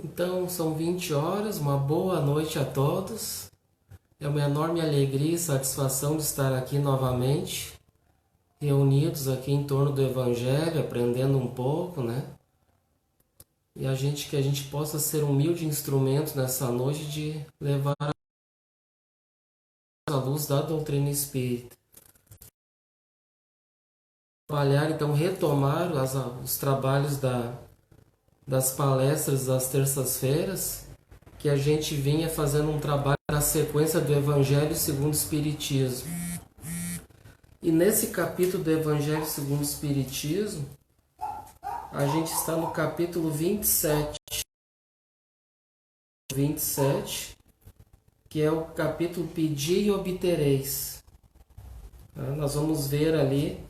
Então, são 20 horas, uma boa noite a todos. É uma enorme alegria e satisfação de estar aqui novamente, reunidos aqui em torno do Evangelho, aprendendo um pouco, né? E que a gente possa ser humilde instrumento nessa noite de levar a luz da doutrina espírita. Trabalhar, então, retomar os trabalhos das palestras das terças-feiras, que a gente vinha fazendo um trabalho na sequência do Evangelho segundo o Espiritismo. E nesse capítulo do Evangelho segundo o Espiritismo, a gente está no capítulo 27, que é o capítulo Pedi e Obtereis. Nós vamos ver ali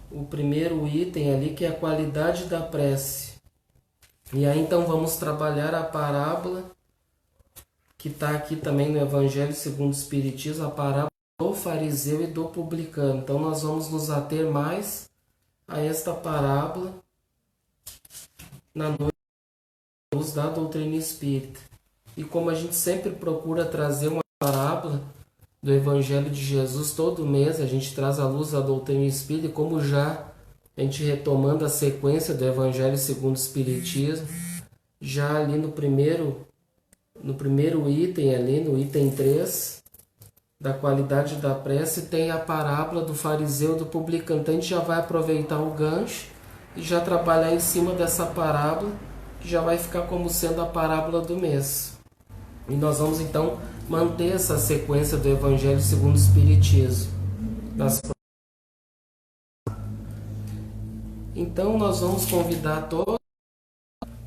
o primeiro item ali, que é a qualidade da prece. E aí então vamos trabalhar a parábola que está aqui também no Evangelho segundo o Espiritismo, a parábola do fariseu e do publicano. Então nós vamos nos ater mais a esta parábola na noite da doutrina espírita. E como a gente sempre procura trazer uma parábola do Evangelho de Jesus todo mês, a gente traz a luz da doutrina espírita, e como já a gente retomando a sequência do Evangelho segundo o Espiritismo, já ali no primeiro item, ali no item 3, da qualidade da prece, tem a parábola do fariseu e do publicano. Então a gente já vai aproveitar o gancho e já trabalhar em cima dessa parábola, que já vai ficar como sendo a parábola do mês. E nós vamos então manter essa sequência do Evangelho segundo o Espiritismo. Então nós vamos convidar todos,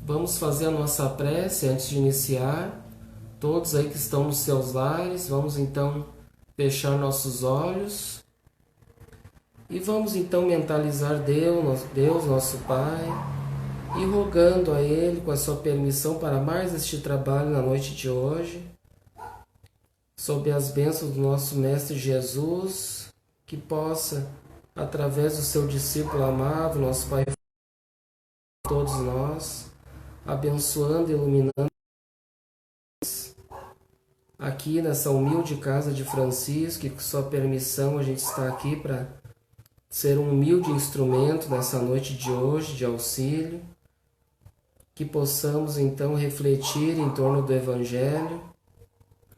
vamos fazer a nossa prece antes de iniciar. Todos aí que estão nos seus lares, vamos então fechar nossos olhos e vamos então mentalizar Deus, nosso Pai, e rogando a Ele com a sua permissão para mais este trabalho na noite de hoje, sob as bênçãos do nosso Mestre Jesus, que possa, através do seu discípulo amado, nosso Pai, todos nós, abençoando e iluminando aqui nessa humilde casa de Francisco, e com sua permissão a gente está aqui para ser um humilde instrumento nessa noite de hoje, de auxílio, que possamos então refletir em torno do Evangelho,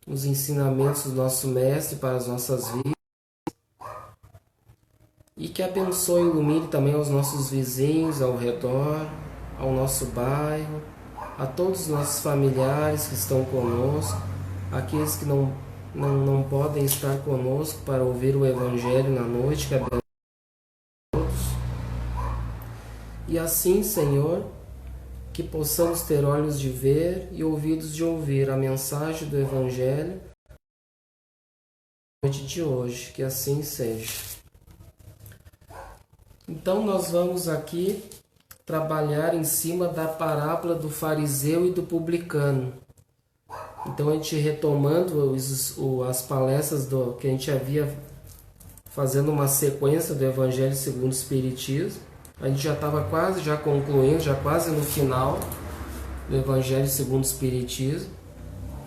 os ensinamentos do nosso Mestre para as nossas vidas, e que abençoe e ilumine também aos nossos vizinhos ao redor, ao nosso bairro, a todos os nossos familiares que estão conosco, aqueles que não podem estar conosco para ouvir o Evangelho na noite, que abençoe todos. E assim, Senhor, que possamos ter olhos de ver e ouvidos de ouvir a mensagem do Evangelho na noite de hoje, que assim seja. Então nós vamos aqui trabalhar em cima da parábola do fariseu e do publicano. Então a gente retomando as palestras que a gente havia fazendo uma sequência do Evangelho segundo o Espiritismo, a gente já estava quase já concluindo, já quase no final do Evangelho segundo o Espiritismo.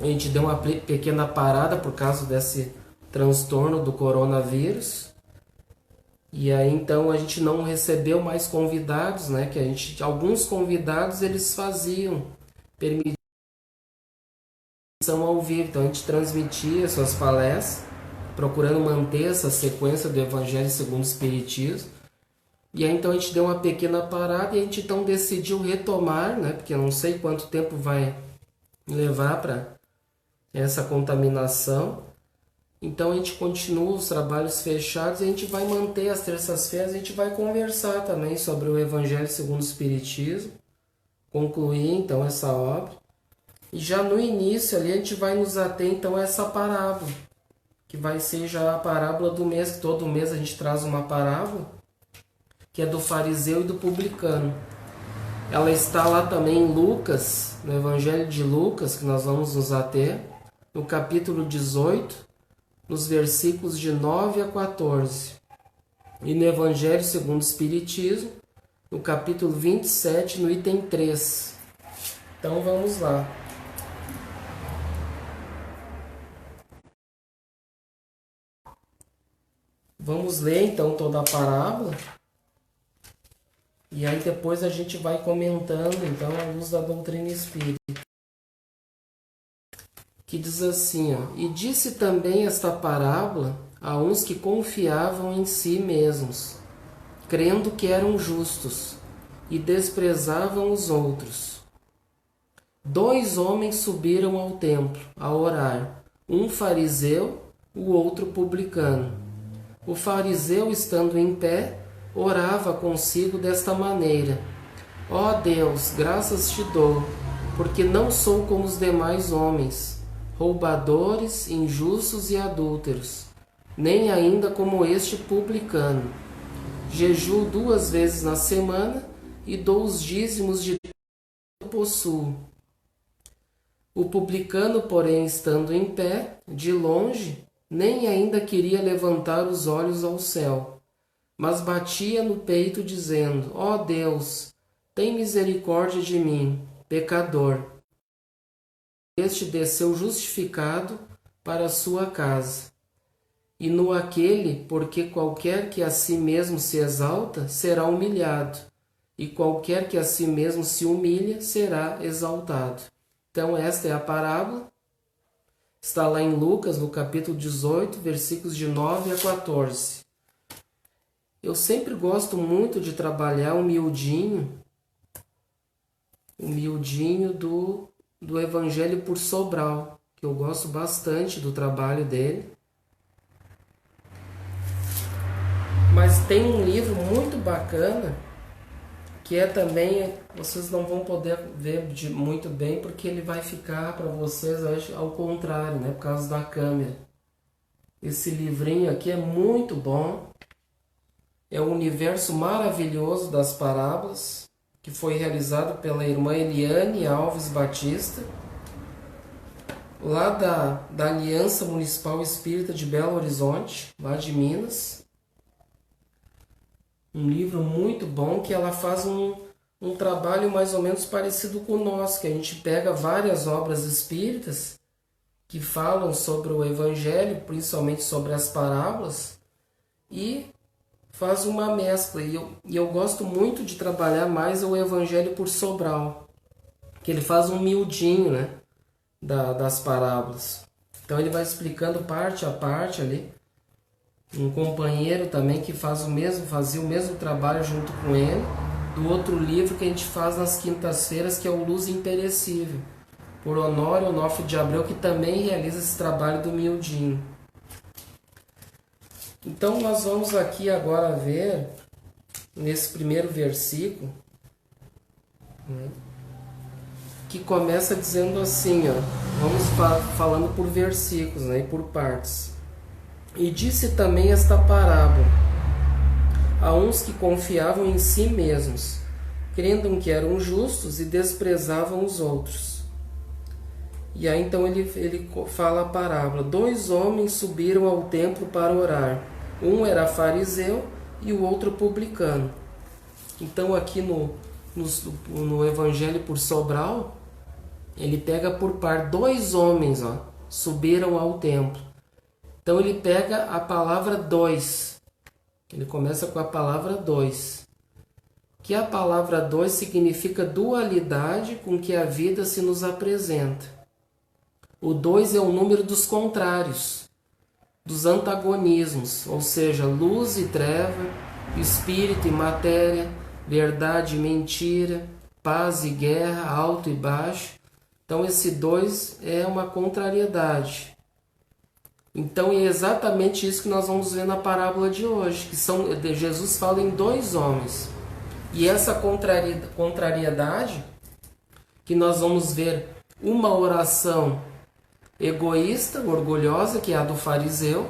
A gente deu uma pequena parada por causa desse transtorno do coronavírus. E aí então a gente não recebeu mais convidados, né? Que alguns convidados eles faziam, permitiam ao vivo, então a gente transmitia suas palestras, procurando manter essa sequência do Evangelho segundo o Espiritismo. E aí então a gente deu uma pequena parada e a gente então decidiu retomar, né? Porque eu não sei quanto tempo vai levar para essa contaminação. Então a gente continua os trabalhos fechados e a gente vai manter as terças-feiras, a gente vai conversar também sobre o Evangelho segundo o Espiritismo, concluir então essa obra. E já no início ali a gente vai nos ater então a essa parábola, que vai ser já a parábola do mês, que todo mês a gente traz uma parábola, que é do fariseu e do publicano. Ela está lá também em Lucas, no Evangelho de Lucas, que nós vamos nos ater, no capítulo 18, nos versículos de 9 a 14. E no Evangelho segundo o Espiritismo, no capítulo 27, no item 3. Então vamos lá. Vamos ler então toda a parábola. E aí depois a gente vai comentando então à luz da doutrina espírita. Que diz assim, ó: E disse também esta parábola a uns que confiavam em si mesmos, crendo que eram justos, e desprezavam os outros. 2 homens subiram ao templo a orar, um fariseu, o outro publicano. O fariseu, estando em pé, orava consigo desta maneira: Ó Deus, graças te dou, porque não sou como os demais homens, roubadores, injustos e adúlteros, nem ainda como este publicano. Jejuo 2 vezes na semana e dou os dízimos de tudo que possuo. O publicano, porém, estando em pé, de longe, nem ainda queria levantar os olhos ao céu, mas batia no peito, dizendo: Ó Deus, tem misericórdia de mim, pecador. Este desceu justificado para a sua casa. E no aquele, porque qualquer que a si mesmo se exalta, será humilhado, e qualquer que a si mesmo se humilha, será exaltado. Então esta é a parábola. Está lá em Lucas, no capítulo 18, versículos de 9 a 14. Eu sempre gosto muito de trabalhar o miudinho do Evangelho por Sobral, que eu gosto bastante do trabalho dele. Mas tem um livro muito bacana, que é também, vocês não vão poder ver muito bem, porque ele vai ficar para vocês, acho, ao contrário, né, por causa da câmera. Esse livrinho aqui é muito bom, é o Universo Maravilhoso das Parábolas, que foi realizado pela irmã Eliane Alves Batista, lá da Aliança Municipal Espírita de Belo Horizonte, lá de Minas. Um livro muito bom, que ela faz um trabalho mais ou menos parecido com o nosso, que a gente pega várias obras espíritas que falam sobre o Evangelho, principalmente sobre as parábolas, e faz uma mescla. E eu gosto muito de trabalhar mais o Evangelho por Sobral, que ele faz um miudinho, né, das parábolas. Então ele vai explicando parte a parte ali. Um companheiro também que fazia o mesmo trabalho junto com ele, do outro livro que a gente faz nas quintas-feiras, que é o Luz Imperecível, por Honório Onofre de Abreu, que também realiza esse trabalho do miudinho. Então nós vamos aqui agora ver, nesse primeiro versículo, né, que começa dizendo assim, ó, vamos falando por versículos, né, e por partes. E disse também esta parábola a uns que confiavam em si mesmos, crendo que eram justos e desprezavam os outros. E aí então ele fala a parábola: 2 homens subiram ao templo para orar. Um era fariseu e o outro publicano. Então aqui no Evangelho por Sobral, ele pega por par 2 homens, ó, subiram ao templo. Então ele pega a palavra 2. Ele começa com a palavra 2. Que a palavra 2 significa dualidade com que a vida se nos apresenta. O 2 é o número dos contrários, dos antagonismos, ou seja, luz e treva, espírito e matéria, verdade e mentira, paz e guerra, alto e baixo. Então esse 2 é uma contrariedade. Então é exatamente isso que nós vamos ver na parábola de hoje, que Jesus fala em 2 homens. E essa contrariedade, que nós vamos ver uma oração egoísta, orgulhosa, que é a do fariseu,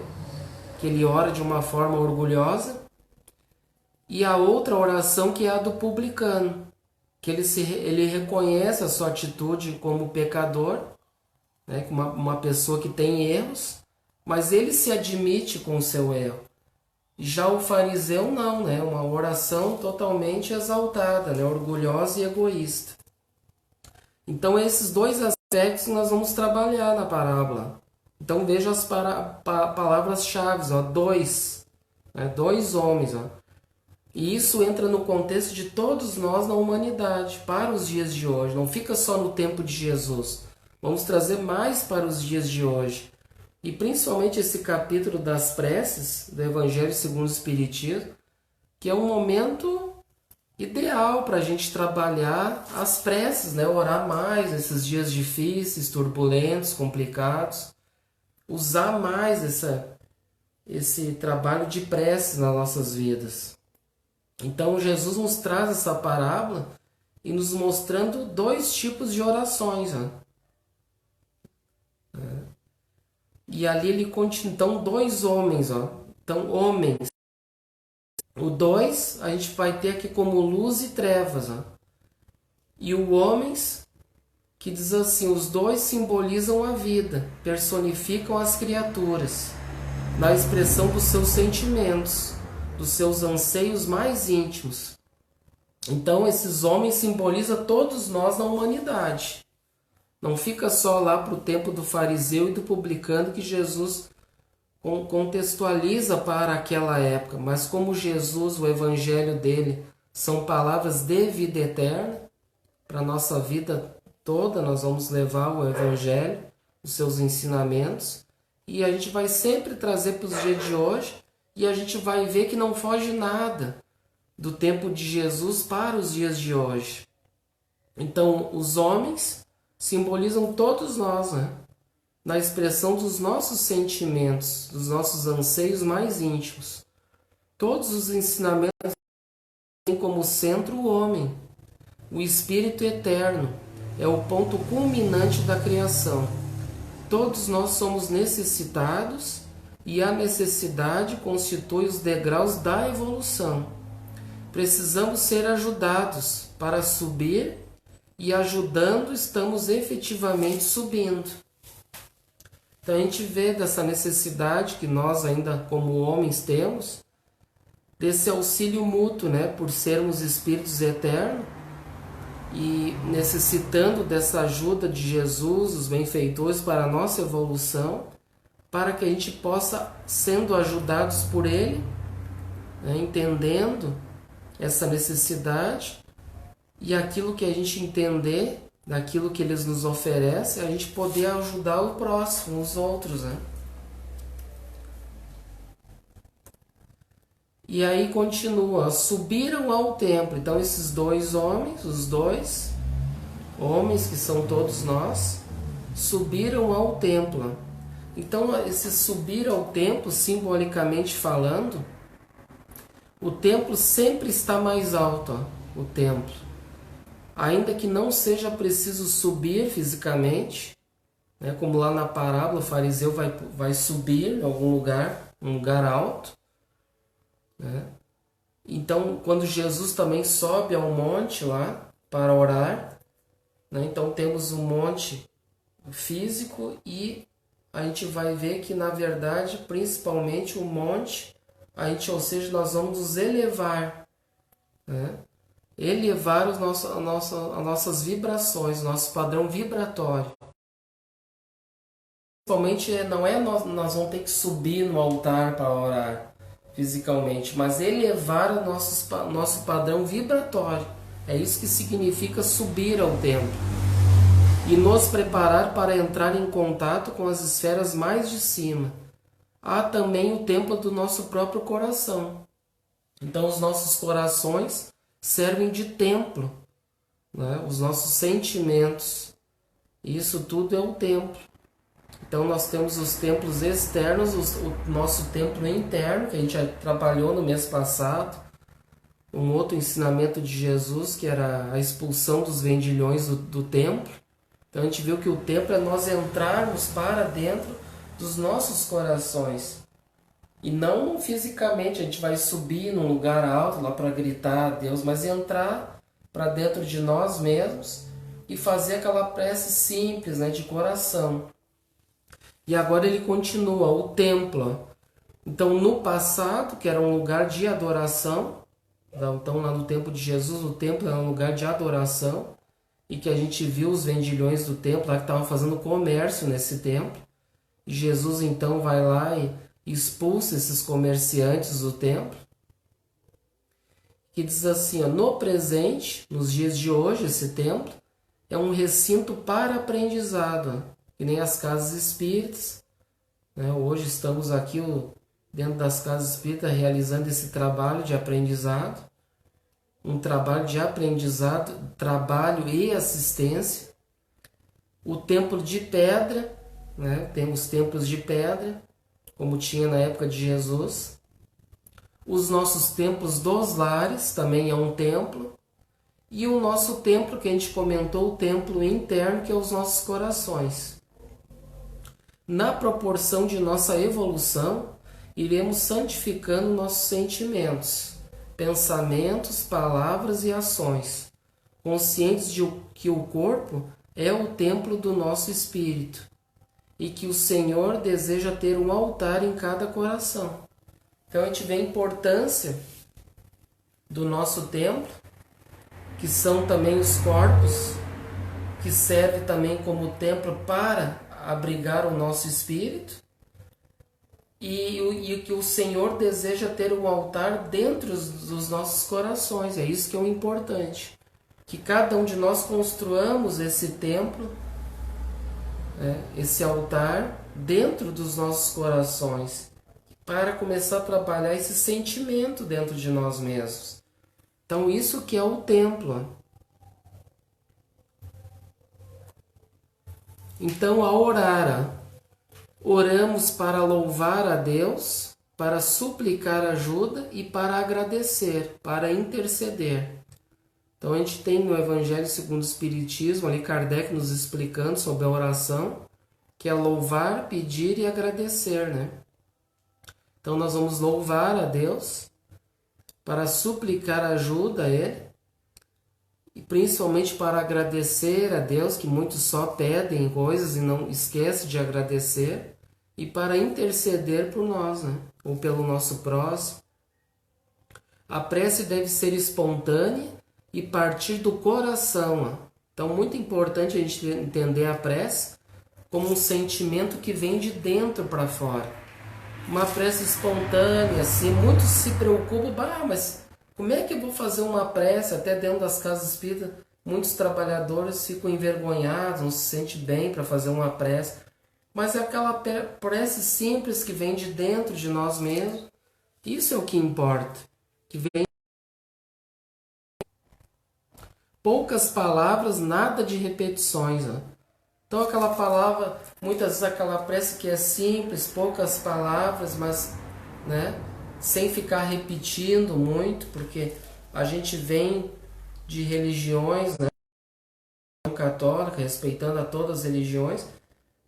que ele ora de uma forma orgulhosa, e a outra oração que é a do publicano, que ele reconhece a sua atitude como pecador, né, como uma pessoa que tem erros, mas ele se admite com o seu erro. Já o fariseu não, né? Uma oração totalmente exaltada, né? Orgulhosa e egoísta. Então, esses dois aspectos nós vamos trabalhar na parábola. Então, veja as palavras-chave, dois. Né? Dois homens. Ó. E isso entra no contexto de todos nós na humanidade, para os dias de hoje. Não fica só no tempo de Jesus. Vamos trazer mais para os dias de hoje. E principalmente esse capítulo das preces do Evangelho segundo o Espiritismo, que é um momento ideal para a gente trabalhar as preces, né? Orar mais nesses dias difíceis, turbulentos, complicados. Usar mais esse trabalho de preces nas nossas vidas. Então Jesus nos traz essa parábola e nos mostrando dois tipos de orações. Né? E ali ele continua, então, dois homens. Ó. Então, homens. O dois a gente vai ter aqui como luz e trevas. Ó. E o homens, que diz assim, os dois simbolizam a vida, personificam as criaturas, na expressão dos seus sentimentos, dos seus anseios mais íntimos. Então, esses homens simbolizam todos nós na humanidade. Não fica só lá para o tempo do fariseu e do publicano que Jesus contextualiza para aquela época, mas como Jesus, o evangelho dele, são palavras de vida eterna, para a nossa vida toda nós vamos levar o evangelho, os seus ensinamentos, e a gente vai sempre trazer para os dias de hoje, e a gente vai ver que não foge nada do tempo de Jesus para os dias de hoje. Então, os homens simbolizam todos nós, né? Na expressão dos nossos sentimentos, dos nossos anseios mais íntimos. Todos os ensinamentos têm como centro o homem, o Espírito eterno, é o ponto culminante da criação. Todos nós somos necessitados e a necessidade constitui os degraus da evolução. Precisamos ser ajudados para subir e ajudando estamos efetivamente subindo. Então a gente vê dessa necessidade que nós ainda como homens temos, desse auxílio mútuo, né, por sermos espíritos eternos e necessitando dessa ajuda de Jesus, os benfeitores para a nossa evolução, para que a gente possa, sendo ajudados por Ele, né, entendendo essa necessidade e aquilo que a gente entender, daquilo que eles nos oferecem, a gente poder ajudar o próximo, os outros, né? E aí continua, subiram ao templo. Então esses dois homens, os dois homens que são todos nós, subiram ao templo. Então esse subir ao templo, simbolicamente falando, o templo sempre está mais alto, ó, o templo. Ainda que não seja preciso subir fisicamente, né, como lá na parábola o fariseu vai subir em algum lugar, um lugar alto. Né? Então, quando Jesus também sobe ao monte lá para orar, né, então temos um monte físico e a gente vai ver que, na verdade, principalmente o monte, ou seja, nós vamos nos elevar, né? Elevar as nossas vibrações, nosso padrão vibratório. Principalmente não é nós vamos ter que subir no altar para orar fisicamente, mas elevar o nosso padrão vibratório. É isso que significa subir ao templo. E nos preparar para entrar em contato com as esferas mais de cima. Há também o templo do nosso próprio coração. Então os nossos corações servem de templo, né? Os nossos sentimentos, isso tudo é um templo. Então nós temos os templos externos, o nosso templo interno, que a gente já trabalhou no mês passado, um outro ensinamento de Jesus, que era a expulsão dos vendilhões do templo. Então a gente viu que o templo é nós entrarmos para dentro dos nossos corações. E não fisicamente, a gente vai subir num lugar alto lá para gritar a Deus, mas entrar para dentro de nós mesmos e fazer aquela prece simples, né, de coração. E agora ele continua, o templo. Então no passado, que era um lugar de adoração, então lá no tempo de Jesus, o templo era um lugar de adoração, e que a gente viu os vendilhões do templo lá que estavam fazendo comércio nesse templo. E Jesus então vai lá e expulsa esses comerciantes do templo. Que diz assim, ó, no presente, nos dias de hoje, esse templo é um recinto para aprendizado, ó, que nem as casas espíritas, né? Hoje estamos aqui dentro das casas espíritas realizando esse trabalho de aprendizado, um trabalho de aprendizado, trabalho e assistência. O templo de pedra, né? Temos templos de pedra, como tinha na época de Jesus. Os nossos templos dos lares também é um templo. E o nosso templo, que a gente comentou, o templo interno, que é os nossos corações. Na proporção de nossa evolução, iremos santificando nossos sentimentos, pensamentos, palavras e ações, conscientes de que o corpo é o templo do nosso espírito e que o Senhor deseja ter um altar em cada coração. Então a gente vê a importância do nosso templo, que são também os corpos, que serve também como templo para abrigar o nosso espírito, e que o Senhor deseja ter um altar dentro dos nossos corações. É isso que é o importante, que cada um de nós construamos esse templo, esse altar dentro dos nossos corações, para começar a trabalhar esse sentimento dentro de nós mesmos. Então isso que é o templo. Então ao orar, oramos para louvar a Deus, para suplicar ajuda e para agradecer, para interceder. Então a gente tem no Evangelho segundo o Espiritismo, ali Kardec nos explicando sobre a oração, que é louvar, pedir e agradecer, né? Então nós vamos louvar a Deus, para suplicar ajuda a Ele, e principalmente para agradecer a Deus, que muitos só pedem coisas e não esquecem de agradecer, e para interceder por nós, né? Ou pelo nosso próximo. A prece deve ser espontânea e partir do coração. Então, muito importante a gente entender a prece como um sentimento que vem de dentro para fora. Uma prece espontânea, assim, muitos se preocupam, mas como é que eu vou fazer uma prece até dentro das casas espíritas? Muitos trabalhadores ficam envergonhados, não se sentem bem para fazer uma prece. Mas é aquela prece simples que vem de dentro de nós mesmos. Isso é o que importa. Que vem poucas palavras, nada de repetições. Ó. Então aquela palavra, muitas vezes aquela prece que é simples, poucas palavras, mas né, sem ficar repetindo muito, porque a gente vem de religiões, né, católica, respeitando a todas as religiões,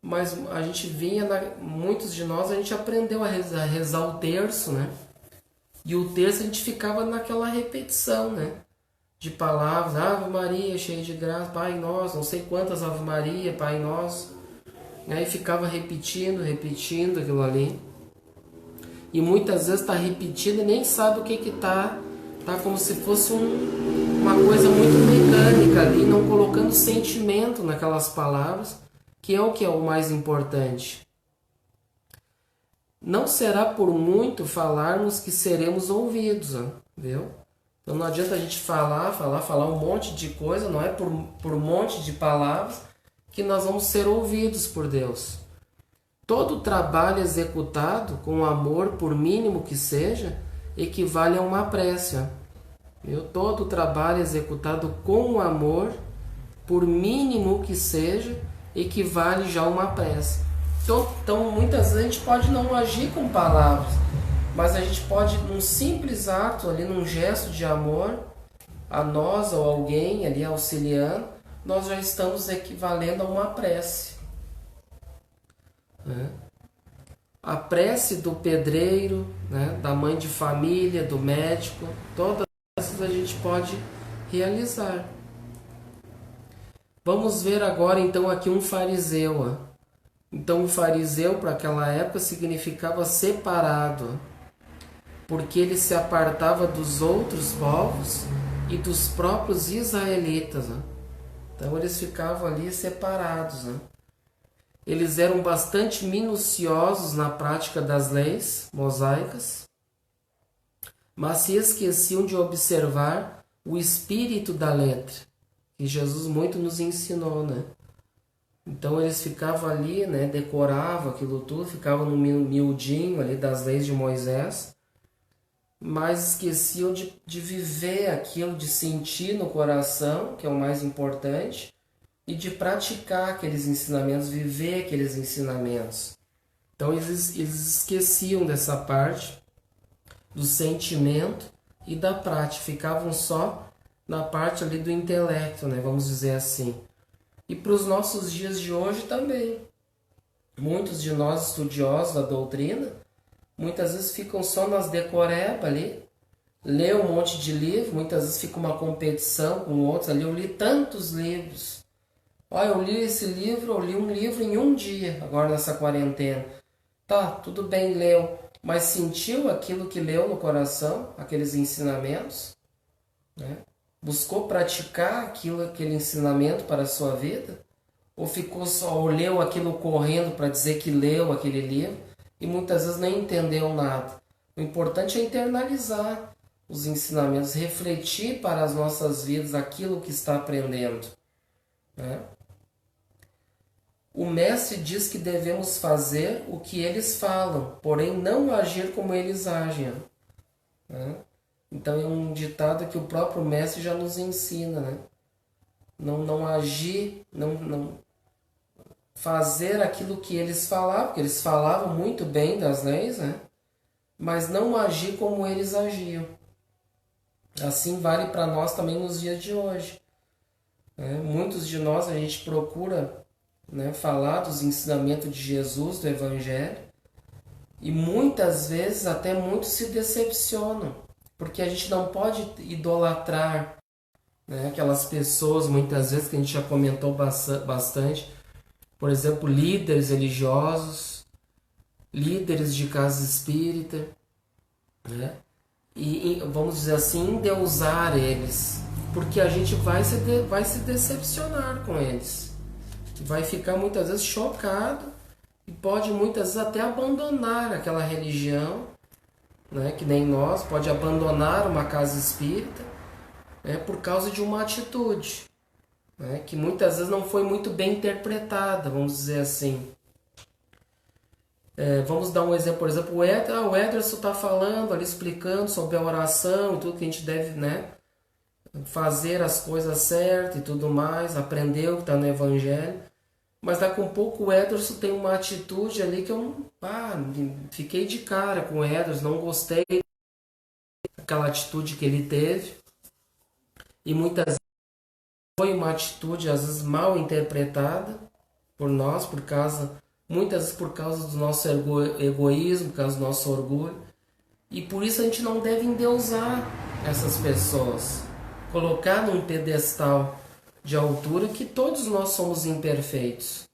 mas a gente vinha, muitos de nós, a gente aprendeu a rezar o terço, né? E o terço a gente ficava naquela repetição, né? De palavras, Ave Maria, cheia de graça, Pai Nosso, não sei quantas Ave Maria, Pai Nosso. Aí ficava repetindo aquilo ali. E muitas vezes está repetindo e nem sabe o que tá. Tá como se fosse uma coisa muito mecânica ali, não colocando sentimento naquelas palavras, que é o mais importante. Não será por muito falarmos que seremos ouvidos, ó, viu? Então não adianta a gente falar um monte de coisa, não é por um monte de palavras que nós vamos ser ouvidos por Deus. Todo trabalho executado com amor, por mínimo que seja, equivale a uma prece. Viu? Todo trabalho executado com amor, por mínimo que seja, equivale já a uma prece. Então muitas vezes a gente pode não agir com palavras, mas a gente pode, num simples ato, ali, num gesto de amor, a nós ou alguém ali auxiliando, nós já estamos equivalendo a uma prece. Né? A prece do pedreiro, né? Da mãe de família, do médico, todas essas a gente pode realizar. Vamos ver agora então aqui um fariseu. Ó. Então o fariseu para aquela época significava separado, porque ele se apartava dos outros povos e dos próprios israelitas. Ó. Então eles ficavam ali separados, né? Eles eram bastante minuciosos na prática das leis mosaicas, mas se esqueciam de observar o espírito da letra, que Jesus muito nos ensinou, né? Então eles ficavam ali, né, decoravam aquilo tudo, ficavam no miudinho ali das leis de Moisés, mas esqueciam de viver aquilo, de sentir no coração, que é o mais importante, e de praticar aqueles ensinamentos, viver aqueles ensinamentos. Então eles esqueciam dessa parte do sentimento e da prática, ficavam só na parte ali do intelecto, né, vamos dizer assim. E para os nossos dias de hoje também. Muitos de nós estudiosos da doutrina, muitas vezes ficam só nas decorebas ali, lê um monte de livro, muitas vezes fica uma competição com outros ali. Eu li tantos livros. Olha, eu li esse livro, eu li um livro em um dia, agora nessa quarentena. Tá, tudo bem, leu, mas sentiu aquilo que leu no coração, aqueles ensinamentos, né? Buscou praticar aquele ensinamento para a sua vida? Ou ficou só, ou leu aquilo correndo para dizer que leu aquele livro e muitas vezes nem entendeu nada? O importante é internalizar os ensinamentos, refletir para as nossas vidas aquilo que está aprendendo, né? O mestre diz que devemos fazer o que eles falam, porém não agir como eles agem, né? Então é um ditado que o próprio mestre já nos ensina, né? Não agir, não fazer aquilo que eles falavam, porque eles falavam muito bem das leis, né? Mas não agir como eles agiam. Assim vale para nós também nos dias de hoje, né? Muitos de nós a gente procura, né, falar dos ensinamentos de Jesus, do Evangelho, e muitas vezes até muitos se decepcionam, porque a gente não pode idolatrar, né, aquelas pessoas, muitas vezes, que a gente já comentou bastante, por exemplo, líderes religiosos, líderes de casa espírita, né, e vamos dizer assim, endeusar eles, porque a gente vai se decepcionar com eles, vai ficar muitas vezes chocado e pode muitas vezes até abandonar aquela religião, né, que nem nós, pode abandonar uma casa espírita, né, por causa de uma atitude, né, que muitas vezes não foi muito bem interpretada, vamos dizer assim. Vamos dar um exemplo, por exemplo, o Ederson está falando ali, explicando sobre a oração e tudo que a gente deve, né, fazer as coisas certas e tudo mais, aprender o que está no Evangelho. Mas daqui a um pouco o Ederson tem uma atitude ali que eu fiquei de cara com o Ederson, não gostei daquela atitude que ele teve. E muitas vezes foi uma atitude, às vezes, mal interpretada por nós, muitas vezes por causa do nosso egoísmo, por causa do nosso orgulho. E por isso a gente não deve endeusar essas pessoas, colocar num pedestal de altura, que todos nós somos imperfeitos.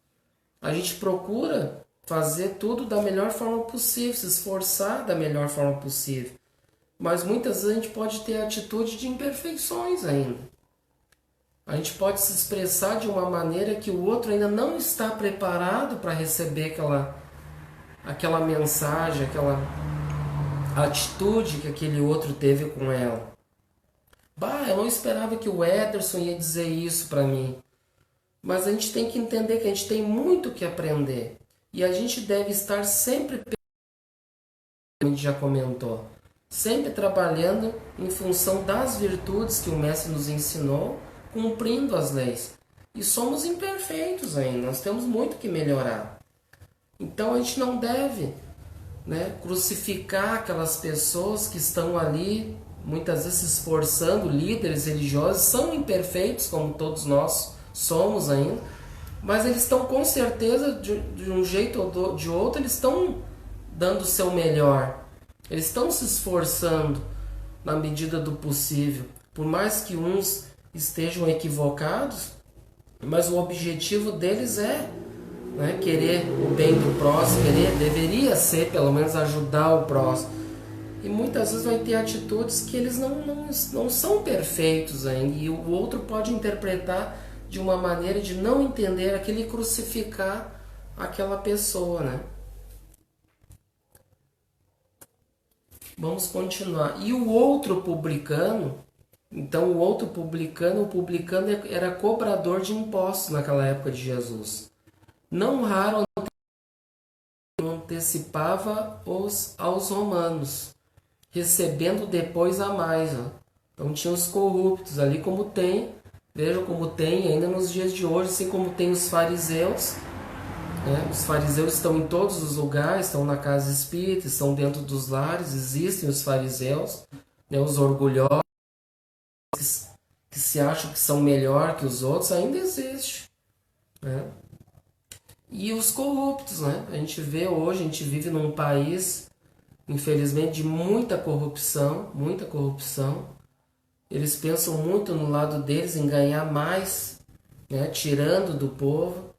A gente procura fazer tudo da melhor forma possível, se esforçar da melhor forma possível. Mas muitas vezes a gente pode ter atitude de imperfeições ainda. A gente pode se expressar de uma maneira que o outro ainda não está preparado para receber aquela mensagem, aquela atitude que aquele outro teve com ela. Eu não esperava que o Ederson ia dizer isso para mim. Mas a gente tem que entender que a gente tem muito que aprender. E a gente deve estar sempre, como a gente já comentou, sempre trabalhando em função das virtudes que o Mestre nos ensinou, cumprindo as leis. E somos imperfeitos ainda, nós temos muito que melhorar. Então a gente não deve, né, crucificar aquelas pessoas que estão ali muitas vezes se esforçando, líderes religiosos, são imperfeitos, como todos nós somos ainda, mas eles estão com certeza, de um jeito ou de outro, eles estão dando o seu melhor, eles estão se esforçando na medida do possível, por mais que uns estejam equivocados, mas o objetivo deles é, né, querer o bem do próximo, deveria ser pelo menos ajudar o próximo. E muitas vezes vai ter atitudes que eles não são perfeitos ainda. E o outro pode interpretar de uma maneira de não entender aquele crucificar aquela pessoa, né? Vamos continuar. E o outro publicano, então o publicano era cobrador de impostos naquela época de Jesus. Não raro antecipava aos romanos, recebendo depois a mais. Ó. Então tinha os corruptos ali, como tem, vejam como tem ainda nos dias de hoje, assim como tem os fariseus. Né? Os fariseus estão em todos os lugares, estão na casa espírita, estão dentro dos lares, existem os fariseus, né? Os orgulhosos, que se acham que são melhor que os outros, ainda existe. Né? E os corruptos, né? A gente vê hoje, a gente vive num país, infelizmente, de muita corrupção, muita corrupção. Eles pensam muito no lado deles em ganhar mais, né? Tirando do povo,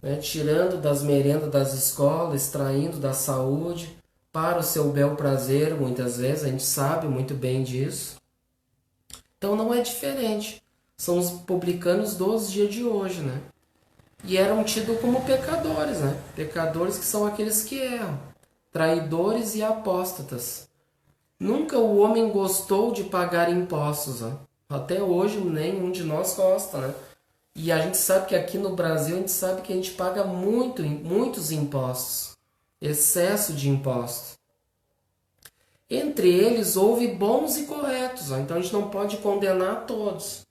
né? Tirando das merendas das escolas, extraindo da saúde, para o seu bel prazer, muitas vezes, a gente sabe muito bem disso. Então não é diferente. São os publicanos dos dias de hoje, né? E eram tidos como pecadores, né? Pecadores que são aqueles que erram, traidores e apóstatas. Nunca o homem gostou de pagar impostos, né? Até hoje nenhum de nós gosta, né? E a gente sabe que aqui no Brasil a gente sabe que a gente paga muitos impostos, excesso de impostos. Entre eles houve bons e corretos, né? Então a gente não pode condenar todos.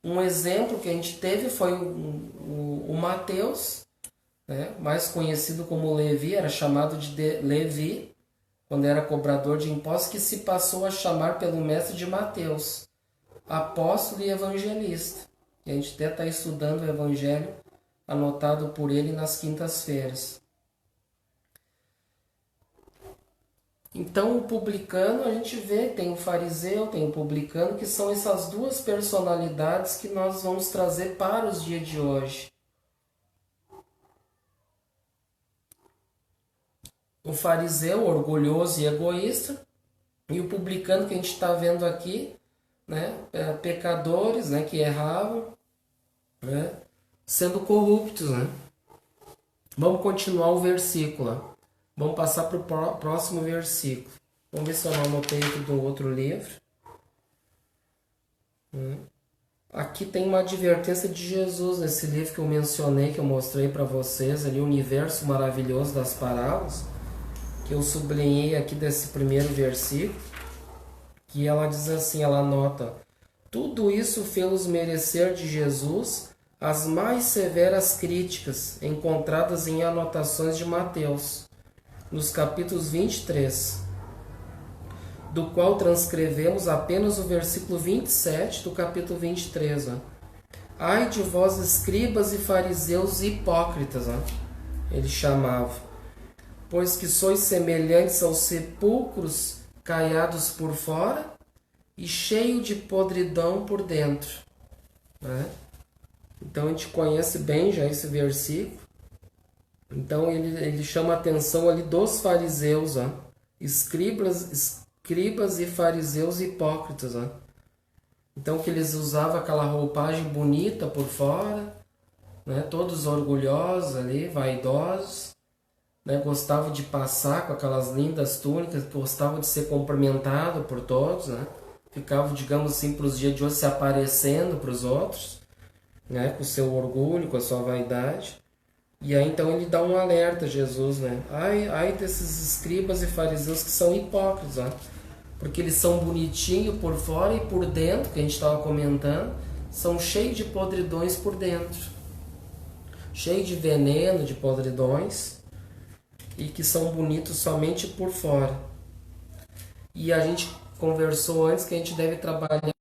Um exemplo que a gente teve foi o Mateus, né? Mais conhecido como Levi, era chamado de Levi, quando era cobrador de impostos, que se passou a chamar pelo mestre de Mateus, apóstolo e evangelista. E a gente até está estudando o evangelho anotado por ele nas quintas-feiras. Então o publicano, a gente vê, tem o fariseu, tem o publicano, que são essas duas personalidades que nós vamos trazer para os dias de hoje. O fariseu, orgulhoso e egoísta, e o publicano que a gente está vendo aqui, né, pecadores, né, que erravam, né, sendo corruptos. Né? Vamos continuar o versículo. Vamos passar para o próximo versículo. Vamos ver se eu não anotei aqui do outro livro. Aqui tem uma advertência de Jesus nesse livro que eu mencionei, que eu mostrei para vocês ali, o universo maravilhoso das parábolas, que eu sublinhei aqui desse primeiro versículo, que ela diz assim, ela anota: tudo isso fez merecer de Jesus as mais severas críticas encontradas em anotações de Mateus, nos capítulos 23, do qual transcrevemos apenas o versículo 27 do capítulo 23. Ó. Ai de vós, escribas e fariseus hipócritas, ó, ele chamava, pois que sois semelhantes aos sepulcros caiados por fora e cheio de podridão por dentro. Né? Então a gente conhece bem já esse versículo. Então ele chama a atenção ali dos fariseus, ó, escribas e fariseus hipócritas. Ó. Então que eles usavam aquela roupagem bonita por fora, né, todos orgulhosos ali, vaidosos, né, gostavam de passar com aquelas lindas túnicas, gostavam de ser cumprimentado por todos, né, ficavam, digamos assim, para os dias de hoje se aparecendo para os outros, né, com o seu orgulho, com a sua vaidade. E aí então ele dá um alerta, Jesus, né? Ai desses escribas e fariseus que são hipócritas, ó. Porque eles são bonitinhos por fora e por dentro, que a gente estava comentando, são cheios de podridões por dentro. Cheios de veneno, de podridões, e que são bonitos somente por fora. E a gente conversou antes que a gente deve trabalhar,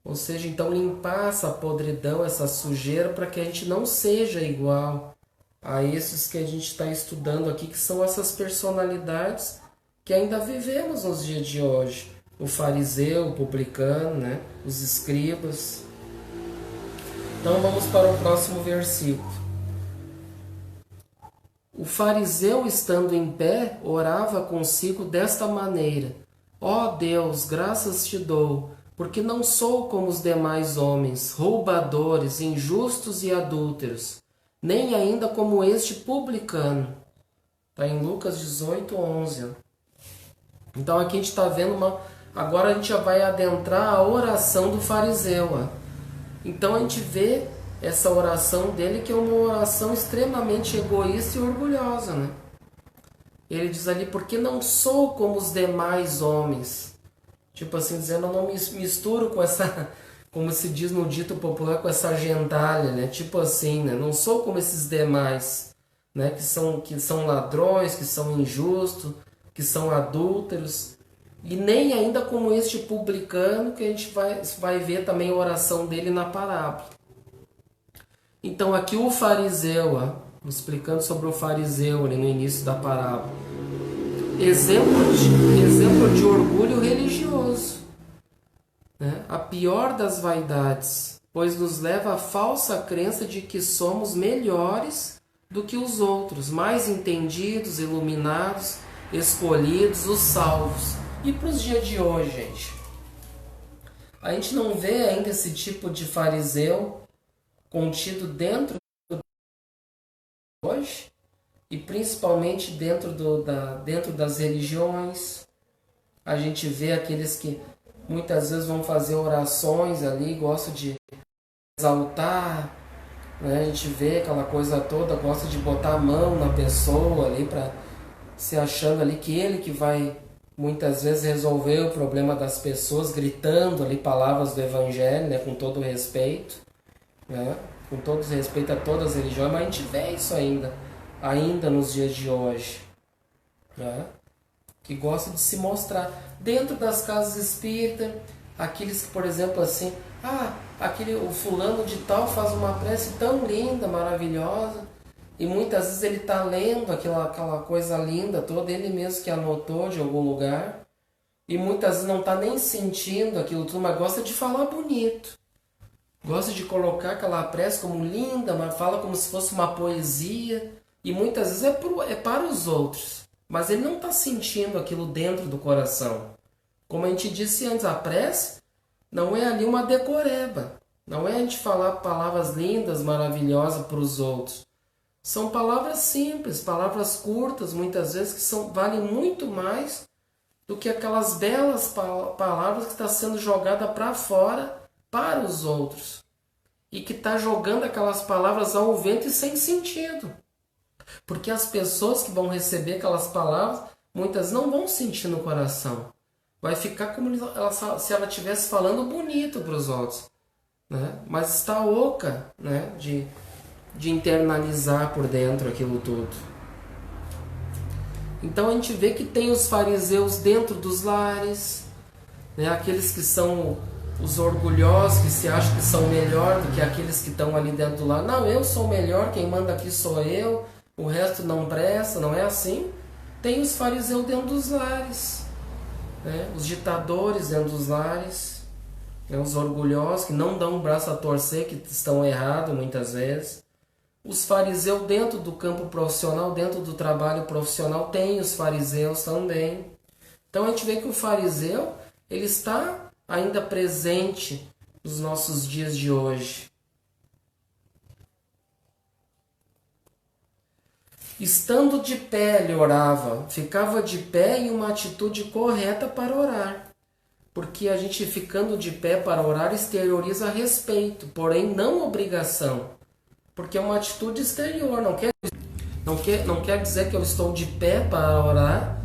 ou seja, então limpar essa podridão, essa sujeira, para que a gente não seja igual a esses que a gente está estudando aqui, que são essas personalidades que ainda vivemos nos dias de hoje. O fariseu, o publicano, né? Os escribas. Então vamos para o próximo versículo. O fariseu, estando em pé, orava consigo desta maneira: ó Deus, graças te dou, porque não sou como os demais homens, roubadores, injustos e adúlteros, nem ainda como este publicano. Está em Lucas 18:11. Então aqui a gente está vendo Agora a gente já vai adentrar a oração do fariseu. Então a gente vê essa oração dele, que é uma oração extremamente egoísta e orgulhosa, né? Ele diz ali, porque não sou como os demais homens. Tipo assim, dizendo, eu não me misturo com essa, como se diz no dito popular, com essa gentalha, né? Tipo assim, né? Não sou como esses demais, né? Que são ladrões, que são injustos, que são adúlteros. E nem ainda como este publicano, que a gente vai ver também a oração dele na parábola. Então aqui o fariseu, explicando sobre o fariseu ali no início da parábola. Exemplo de orgulho religioso, né? A pior das vaidades, pois nos leva à falsa crença de que somos melhores do que os outros, mais entendidos, iluminados, escolhidos, os salvos. E para os dias de hoje, gente? A gente não vê ainda esse tipo de fariseu contido dentro de hoje, e principalmente dentro das religiões. A gente vê aqueles que muitas vezes vão fazer orações ali, gostam de exaltar, né? A gente vê aquela coisa toda, gosta de botar a mão na pessoa ali, para se achando ali que ele que vai muitas vezes resolver o problema das pessoas, gritando ali palavras do evangelho, né? Com todo respeito, né? Com todo respeito a todas as religiões, mas a gente vê isso ainda nos dias de hoje, né? Que gosta de se mostrar dentro das casas espíritas, aqueles que, por exemplo, assim, o fulano de tal faz uma prece tão linda, maravilhosa, e muitas vezes ele está lendo aquela coisa linda toda, ele mesmo que anotou de algum lugar, e muitas vezes não está nem sentindo aquilo tudo, mas gosta de falar bonito. Gosta de colocar aquela prece como linda, mas fala como se fosse uma poesia. E muitas vezes é para os outros. Mas ele não está sentindo aquilo dentro do coração. Como a gente disse antes, a prece não é ali uma decoreba. Não é a gente falar palavras lindas, maravilhosas para os outros. São palavras simples, palavras curtas, muitas vezes, que valem muito mais do que aquelas belas palavras que estão sendo jogadas para fora para os outros, e que está jogando aquelas palavras ao vento e sem sentido, porque as pessoas que vão receber aquelas palavras muitas não vão sentir no coração, vai ficar como se ela estivesse falando bonito para os outros, né? Mas está oca, né? de internalizar por dentro aquilo tudo. Então a gente vê que tem os fariseus dentro dos lares, né? Aqueles que são os orgulhosos, que se acham que são melhor do que aqueles que estão ali dentro do lar. Não, eu sou melhor, quem manda aqui sou eu, o resto não presta, não é assim? Tem os fariseus dentro dos lares, né? Os ditadores dentro dos lares, né? Os orgulhosos que não dão um braço a torcer, que estão errados muitas vezes. Os fariseus dentro do campo profissional, dentro do trabalho profissional, tem os fariseus também. Então a gente vê que o fariseu, ele está ainda presente nos nossos dias de hoje. Estando de pé, ele orava, ficava de pé em uma atitude correta para orar. Porque a gente ficando de pé para orar exterioriza respeito, porém não obrigação. Porque é uma atitude exterior, não quer dizer que eu estou de pé para orar,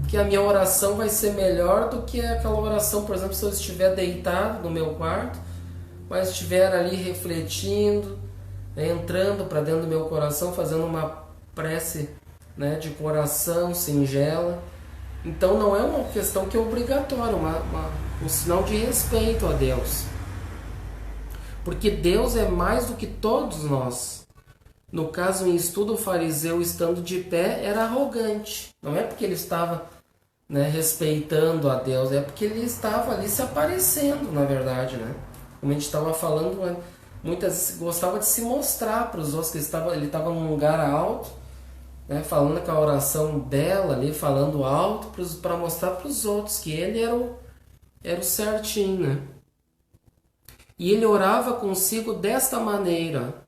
que a minha oração vai ser melhor do que aquela oração, por exemplo, se eu estiver deitado no meu quarto, mas estiver ali refletindo, né, entrando para dentro do meu coração, fazendo uma prece, né, de coração singela. Então não é uma questão que é obrigatória, um sinal de respeito a Deus. Porque Deus é mais do que todos nós. No caso, em estudo, o fariseu estando de pé era arrogante. Não é porque ele estava, né, respeitando a Deus, é porque ele estava ali se aparecendo, na verdade, né? Como a gente estava falando, muitas vezes gostava de se mostrar para os outros, que ele estava num lugar alto, né, falando com a oração bela ali, falando alto, para mostrar para os outros que ele era era o certinho, né? E ele orava consigo desta maneira,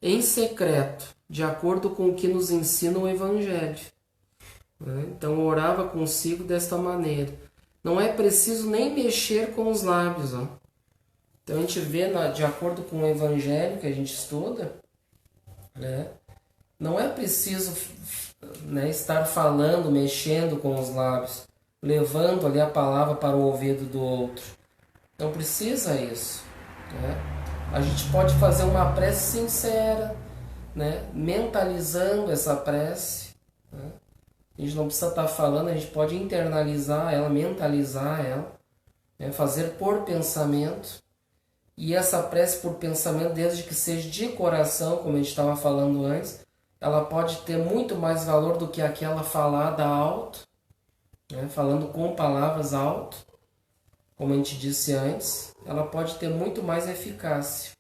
em secreto, de acordo com o que nos ensina o Evangelho. Então orava consigo desta maneira. Não é preciso nem mexer com os lábios. Ó. Então a gente vê, de acordo com o Evangelho que a gente estuda, né? Não é preciso, né, estar falando, mexendo com os lábios, levando ali a palavra para o ouvido do outro. Não precisa isso. Né? A gente pode fazer uma prece sincera, né? Mentalizando essa prece. Né? A gente não precisa estar falando, a gente pode internalizar ela, mentalizar ela, né? Fazer por pensamento. E essa prece por pensamento, desde que seja de coração, como a gente estava falando antes, ela pode ter muito mais valor do que aquela falada alto, né? Falando com palavras alto, como a gente disse antes, ela pode ter muito mais eficácia.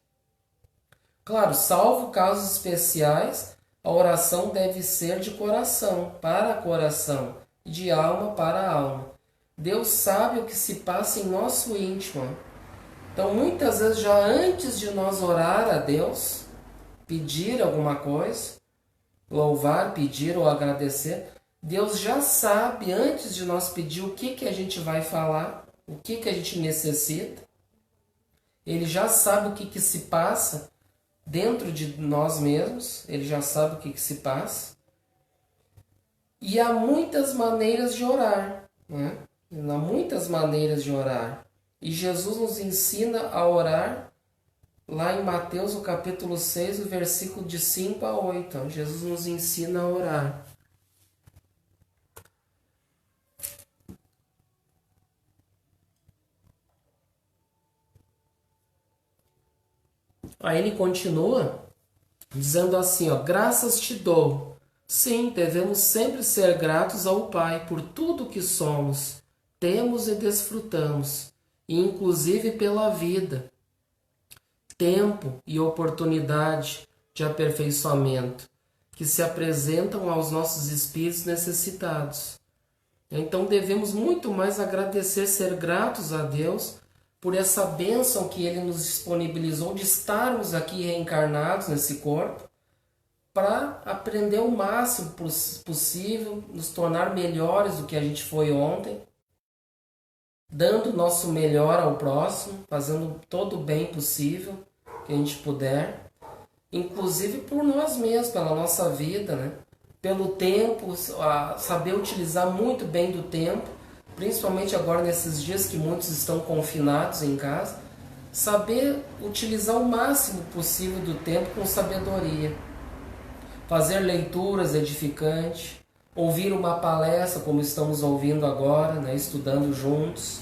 Claro, salvo casos especiais, a oração deve ser de coração para coração, de alma para alma. Deus sabe o que se passa em nosso íntimo. Então, muitas vezes, já antes de nós orar a Deus, pedir alguma coisa, louvar, pedir ou agradecer, Deus já sabe, antes de nós pedir, o que a gente vai falar, o que a gente necessita. Ele já sabe o que se passa dentro de nós mesmos, ele já sabe o que se passa. E há muitas maneiras de orar, né? Há muitas maneiras de orar. E Jesus nos ensina a orar lá em Mateus, o capítulo 6, o versículo de 5 a 8. Então, Jesus nos ensina a orar. Aí ele continua dizendo assim, ó, graças te dou. Sim, devemos sempre ser gratos ao Pai por tudo que somos, temos e desfrutamos, e inclusive pela vida, tempo e oportunidade de aperfeiçoamento que se apresentam aos nossos espíritos necessitados. Então devemos muito mais agradecer, ser gratos a Deus por essa bênção que Ele nos disponibilizou de estarmos aqui reencarnados nesse corpo, para aprender o máximo possível, nos tornar melhores do que a gente foi ontem, dando o nosso melhor ao próximo, fazendo todo o bem possível que a gente puder, inclusive por nós mesmos, pela nossa vida, né? Pelo tempo, saber utilizar muito bem do tempo, principalmente agora nesses dias que muitos estão confinados em casa, saber utilizar o máximo possível do tempo com sabedoria. Fazer leituras edificantes, ouvir uma palestra como estamos ouvindo agora, né, estudando juntos.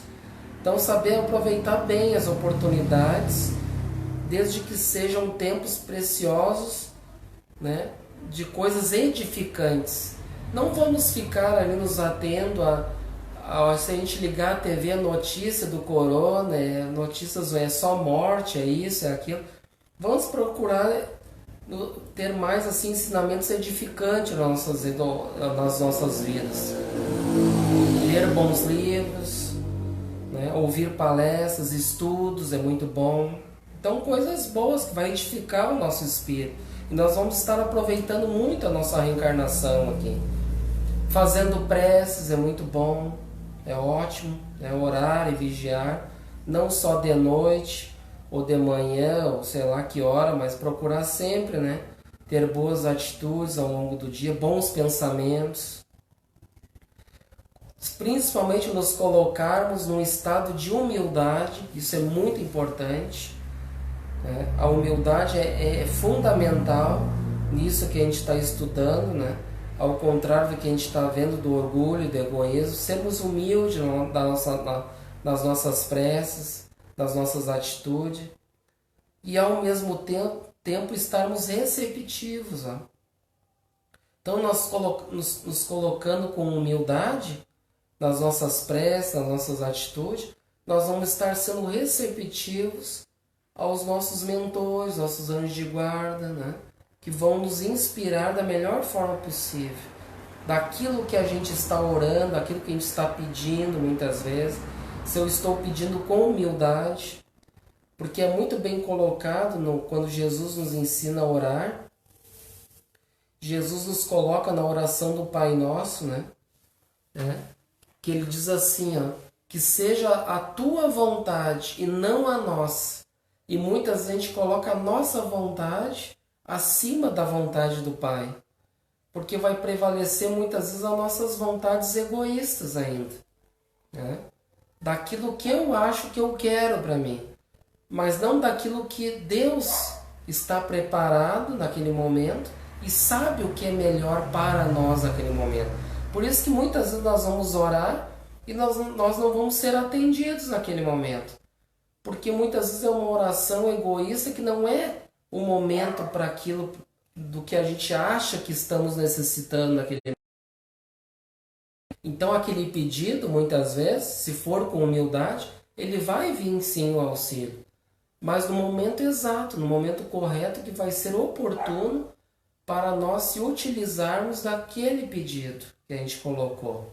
Então saber aproveitar bem as oportunidades, desde que sejam tempos preciosos, né, de coisas edificantes. Não vamos ficar ali nos atendo se a gente ligar a TV, a notícia do corona, notícias é só morte, é isso, é aquilo. Vamos procurar ter mais assim ensinamentos edificantes nas nossas vidas. Ler bons livros, né? Ouvir palestras, estudos, é muito bom. Então coisas boas que vai edificar o nosso espírito. E nós vamos estar aproveitando muito a nossa reencarnação aqui. Fazendo preces é muito bom, é ótimo, né? Orar e vigiar, não só de noite ou de manhã, ou sei lá que hora, mas procurar sempre, né, ter boas atitudes ao longo do dia, bons pensamentos. Principalmente nos colocarmos num estado de humildade, isso é muito importante. Né? A humildade é fundamental nisso que a gente está estudando, né? Ao contrário do que a gente está vendo do orgulho, do egoísmo, sermos humildes nas nossas preces, nas nossas atitudes, e ao mesmo tempo estarmos receptivos. Ó. Então nós nos colocando com humildade nas nossas preces, nas nossas atitudes, nós vamos estar sendo receptivos aos nossos mentores, nossos anjos de guarda, né? Que vão nos inspirar da melhor forma possível, daquilo que a gente está orando, daquilo que a gente está pedindo muitas vezes, se eu estou pedindo com humildade, porque é muito bem colocado quando Jesus nos ensina a orar. Jesus nos coloca na oração do Pai Nosso, né? Que ele diz assim, ó, que seja a tua vontade e não a nossa. E muitas vezes a gente coloca a nossa vontade acima da vontade do Pai, porque vai prevalecer muitas vezes as nossas vontades egoístas ainda, né? Daquilo que eu acho que eu quero para mim, mas não daquilo que Deus está preparado naquele momento e sabe o que é melhor para nós naquele momento. Por isso que muitas vezes nós vamos orar e nós não vamos ser atendidos naquele momento, porque muitas vezes é uma oração egoísta que não é o momento para aquilo do que a gente acha que estamos necessitando naquele momento. Então aquele pedido, muitas vezes, se for com humildade, ele vai vir sim o auxílio, mas no momento exato, no momento correto, que vai ser oportuno para nós se utilizarmos daquele pedido que a gente colocou,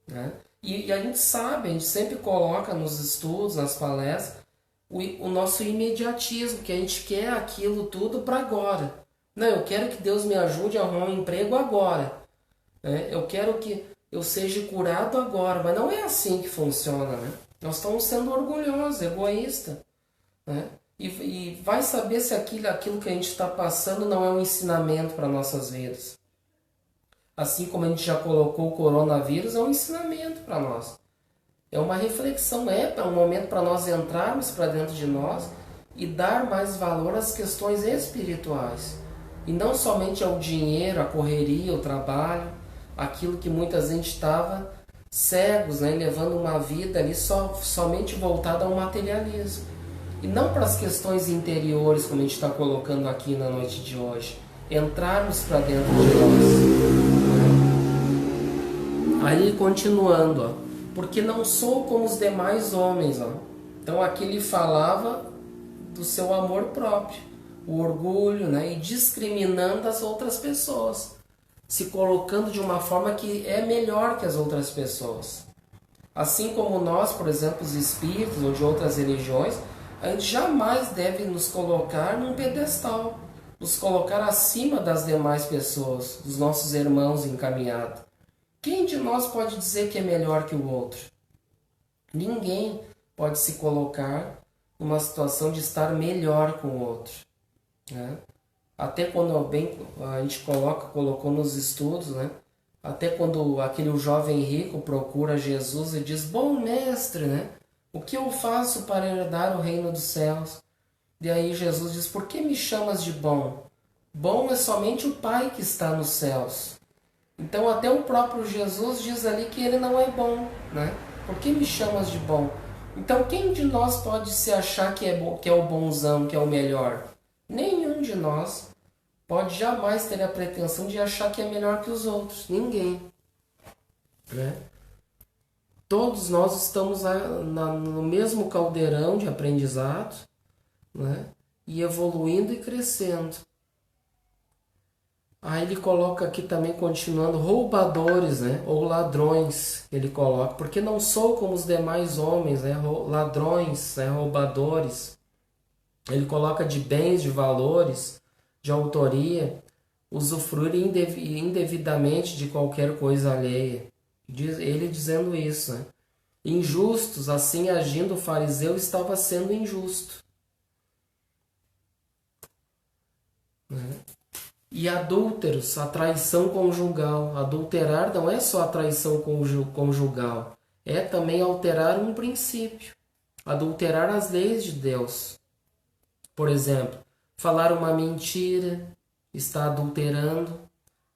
né? E a gente sabe, a gente sempre coloca nos estudos, nas palestras, o nosso imediatismo, que a gente quer aquilo tudo para agora. Não, eu quero que Deus me ajude a arrumar um emprego agora, né? Eu quero que eu seja curado agora, mas não é assim que funciona, né? Nós estamos sendo orgulhosos, egoístas, né? E vai saber se aquilo que a gente está passando não é um ensinamento para nossas vidas. Assim como a gente já colocou o coronavírus, é um ensinamento para nós. É uma reflexão, é um momento para nós entrarmos para dentro de nós e dar mais valor às questões espirituais. E não somente ao dinheiro, à correria, ao trabalho, aquilo que muita gente estava cegos, né, levando uma vida ali somente voltada ao materialismo. E não para as questões interiores, como a gente está colocando aqui na noite de hoje. Entrarmos para dentro de nós. Aí continuando, ó, porque não sou como os demais homens. Ó. Então aqui ele falava do seu amor próprio, o orgulho, né, e discriminando as outras pessoas, se colocando de uma forma que é melhor que as outras pessoas. Assim como nós, por exemplo, os espíritos ou de outras religiões, a gente jamais deve nos colocar num pedestal, nos colocar acima das demais pessoas, dos nossos irmãos encaminhados. Quem de nós pode dizer que é melhor que o outro? Ninguém pode se colocar numa situação de estar melhor com o outro, né? Até quando a gente colocou nos estudos, né? Até quando aquele jovem rico procura Jesus e diz: bom mestre, né? O que eu faço para herdar o reino dos céus? E aí Jesus diz: por que me chamas de bom? Bom é somente o Pai que está nos céus. Então até o próprio Jesus diz ali que ele não é bom, né? Por que me chamas de bom? Então quem de nós pode se achar que é bom, que é o bonzão, que é o melhor? Nenhum de nós pode jamais ter a pretensão de achar que é melhor que os outros. Ninguém, né? Todos nós estamos no mesmo caldeirão de aprendizado, né? E evoluindo e crescendo. Aí ele coloca aqui também, continuando, roubadores, né? Ou ladrões, ele coloca. Porque não sou como os demais homens, né? Ladrões, né? Roubadores. Ele coloca de bens, de valores, de autoria, usufruir indevidamente de qualquer coisa alheia. Ele dizendo isso, né? Injustos, assim agindo o fariseu estava sendo injusto, né? E adúlteros, a traição conjugal. Adulterar não é só a traição conjugal, é também alterar um princípio, adulterar as leis de Deus. Por exemplo, falar uma mentira, está adulterando.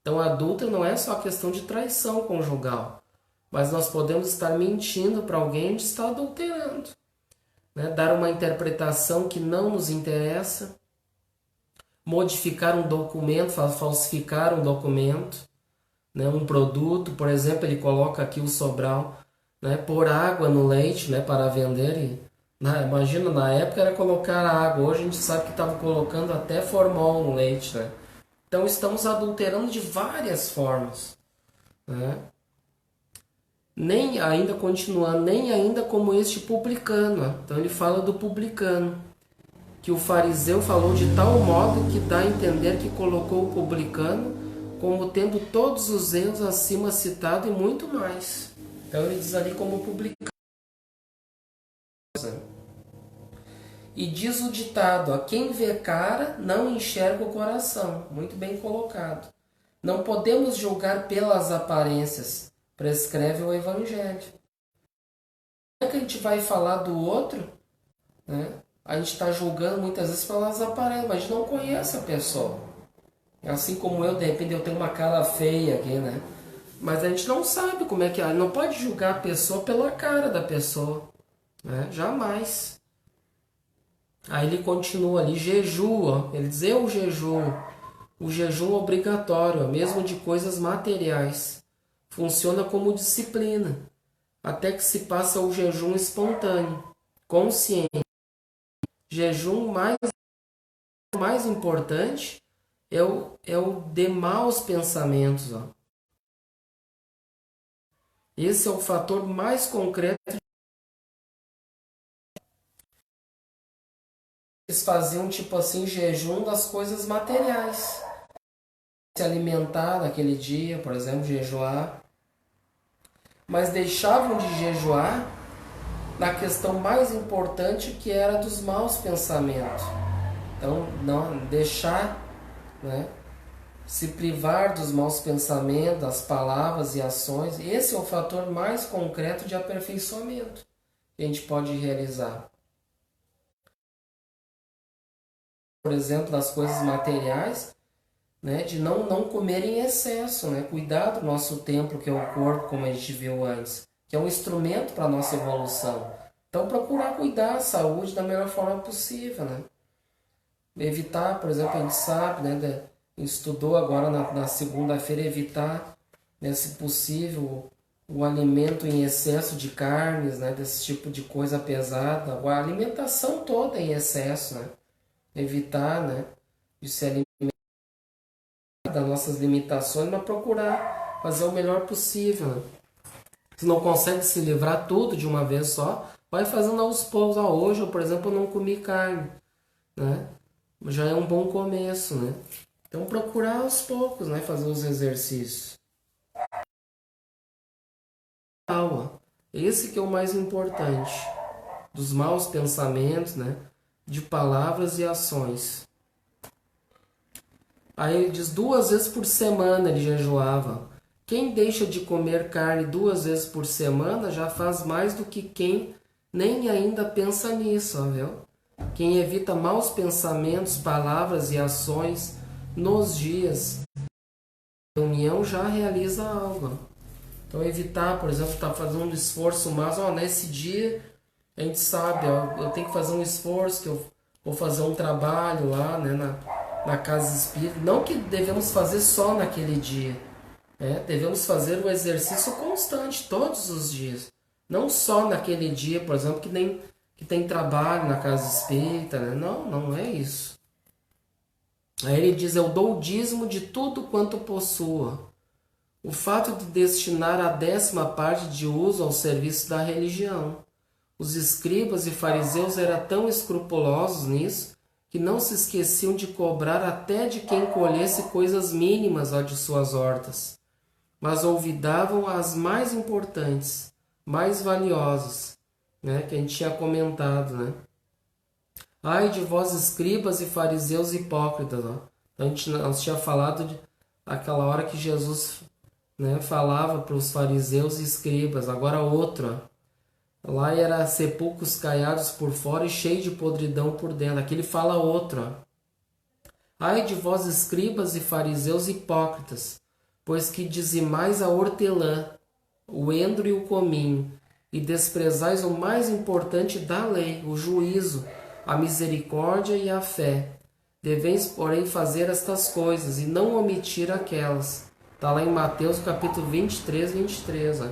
Então, adúltero não é só a questão de traição conjugal, mas nós podemos estar mentindo para alguém e estar adulterando, né? Dar uma interpretação que não nos interessa, modificar um documento, falsificar um documento, né? Um produto, por exemplo, ele coloca aqui o Sobral, né? Pôr água no leite, né? Para vender. Imagina, na época era colocar água, hoje a gente sabe que estava colocando até formol no leite, né? Então estamos adulterando de várias formas, né? nem ainda continuando, nem ainda como este publicano. Então ele fala do publicano, que o fariseu falou de tal modo que dá a entender que colocou o publicano como tendo todos os erros acima citado e muito mais. Então ele diz ali como publicano. E diz o ditado, a quem vê cara não enxerga o coração. Muito bem colocado. Não podemos julgar pelas aparências, prescreve o Evangelho. Como é que a gente vai falar do outro, né? A gente está julgando muitas vezes pelas aparências, mas a gente não conhece a pessoa. Assim como eu, de repente, eu tenho uma cara feia aqui, né? Mas a gente não sabe como é que é. Não pode julgar a pessoa pela cara da pessoa, né? Jamais. Aí ele continua ali, jejua. Ele diz, eu jejuo. O jejum obrigatório, mesmo de coisas materiais. Funciona como disciplina. Até que se passa o jejum espontâneo, consciente. Jejum mais importante é o de maus pensamentos. Ó. Esse é o fator mais concreto. Eles faziam tipo assim, jejum das coisas materiais. Se alimentar naquele dia, por exemplo, jejuar. Mas deixavam de jejuar na questão mais importante, que era dos maus pensamentos. Então, não deixar, né, se privar dos maus pensamentos, das palavras e ações, esse é o fator mais concreto de aperfeiçoamento que a gente pode realizar. Por exemplo, das coisas materiais, né, de não comer em excesso, né, cuidar do nosso templo, que é o corpo, como a gente viu antes, que é um instrumento para a nossa evolução. Então, procurar cuidar da saúde da melhor forma possível, né? Evitar, por exemplo, a gente sabe, né, estudou agora na segunda-feira, evitar, né, se possível, o alimento em excesso de carnes, né, desse tipo de coisa pesada, a alimentação toda em excesso, né? Evitar, né, de se alimentar das nossas limitações, mas procurar fazer o melhor possível. Né? Se não consegue se livrar tudo de uma vez só, vai fazendo aos poucos. Hoje, eu, por exemplo, não comi carne, né? Já é um bom começo, né? Então, procurar aos poucos, né, fazer os exercícios. Esse que é o mais importante. Dos maus pensamentos, né? De palavras e ações. Aí ele diz 2 vezes por semana ele jejuava. Quem deixa de comer carne 2 vezes por semana já faz mais do que quem nem ainda pensa nisso, ó, viu? Quem evita maus pensamentos, palavras e ações nos dias de reunião já realiza algo. Então evitar, por exemplo, estar fazendo um esforço, mas nesse dia a gente sabe, eu tenho que fazer um esforço, que eu vou fazer um trabalho lá, né, na casa espírita. Não que devemos fazer só naquele dia. Devemos fazer o exercício constante, todos os dias. Não só naquele dia, por exemplo, que tem trabalho na casa espírita. Né? Não é isso. Aí ele diz, eu dou o dízimo de tudo quanto possua. O fato de destinar a 10ª parte de uso ao serviço da religião. Os escribas e fariseus eram tão escrupulosos nisso, que não se esqueciam de cobrar até de quem colhesse coisas mínimas de suas hortas, mas olvidavam as mais importantes, mais valiosas, né, que a gente tinha comentado, né? Ai de vós escribas e fariseus hipócritas, ó. Nós tinha falado de aquela hora que Jesus, né, falava para os fariseus e escribas, agora outra. Lá era sepulcros caiados por fora e cheio de podridão por dentro. Aqui ele fala outra. Ai de vós escribas e fariseus hipócritas, pois que dizimais a hortelã, o endro e o cominho, e desprezais o mais importante da lei, o juízo, a misericórdia e a fé. Deveis, porém, fazer estas coisas e não omitir aquelas. Está lá em Mateus capítulo 23. Ó.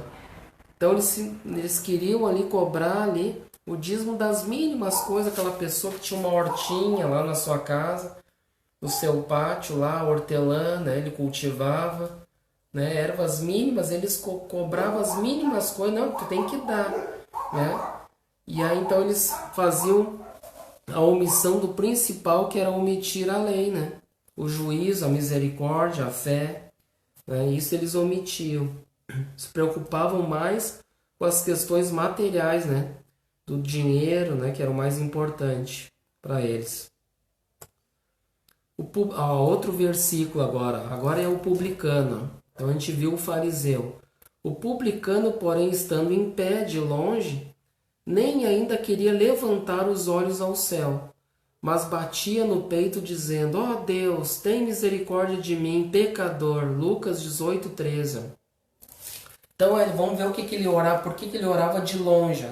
Então eles queriam ali cobrar ali o dízimo das mínimas coisas, aquela pessoa que tinha uma hortinha lá na sua casa, no seu pátio lá, hortelã, né, ele cultivava, né? Ervas mínimas, eles cobravam as mínimas coisas, não, tu tem que dar, né? E aí então eles faziam a omissão do principal, que era omitir a lei, né? O juízo, a misericórdia, a fé, né? Isso eles omitiam. Se preocupavam mais com as questões materiais, né? Do dinheiro, né? Que era o mais importante para eles. Outro versículo agora é o publicano. Então a gente viu o fariseu. O publicano, porém, estando em pé de longe, nem ainda queria levantar os olhos ao céu, mas batia no peito dizendo: ó Deus, tem misericórdia de mim, pecador. Lucas 18:13. Então vamos ver o que ele orava, por que ele orava de longe.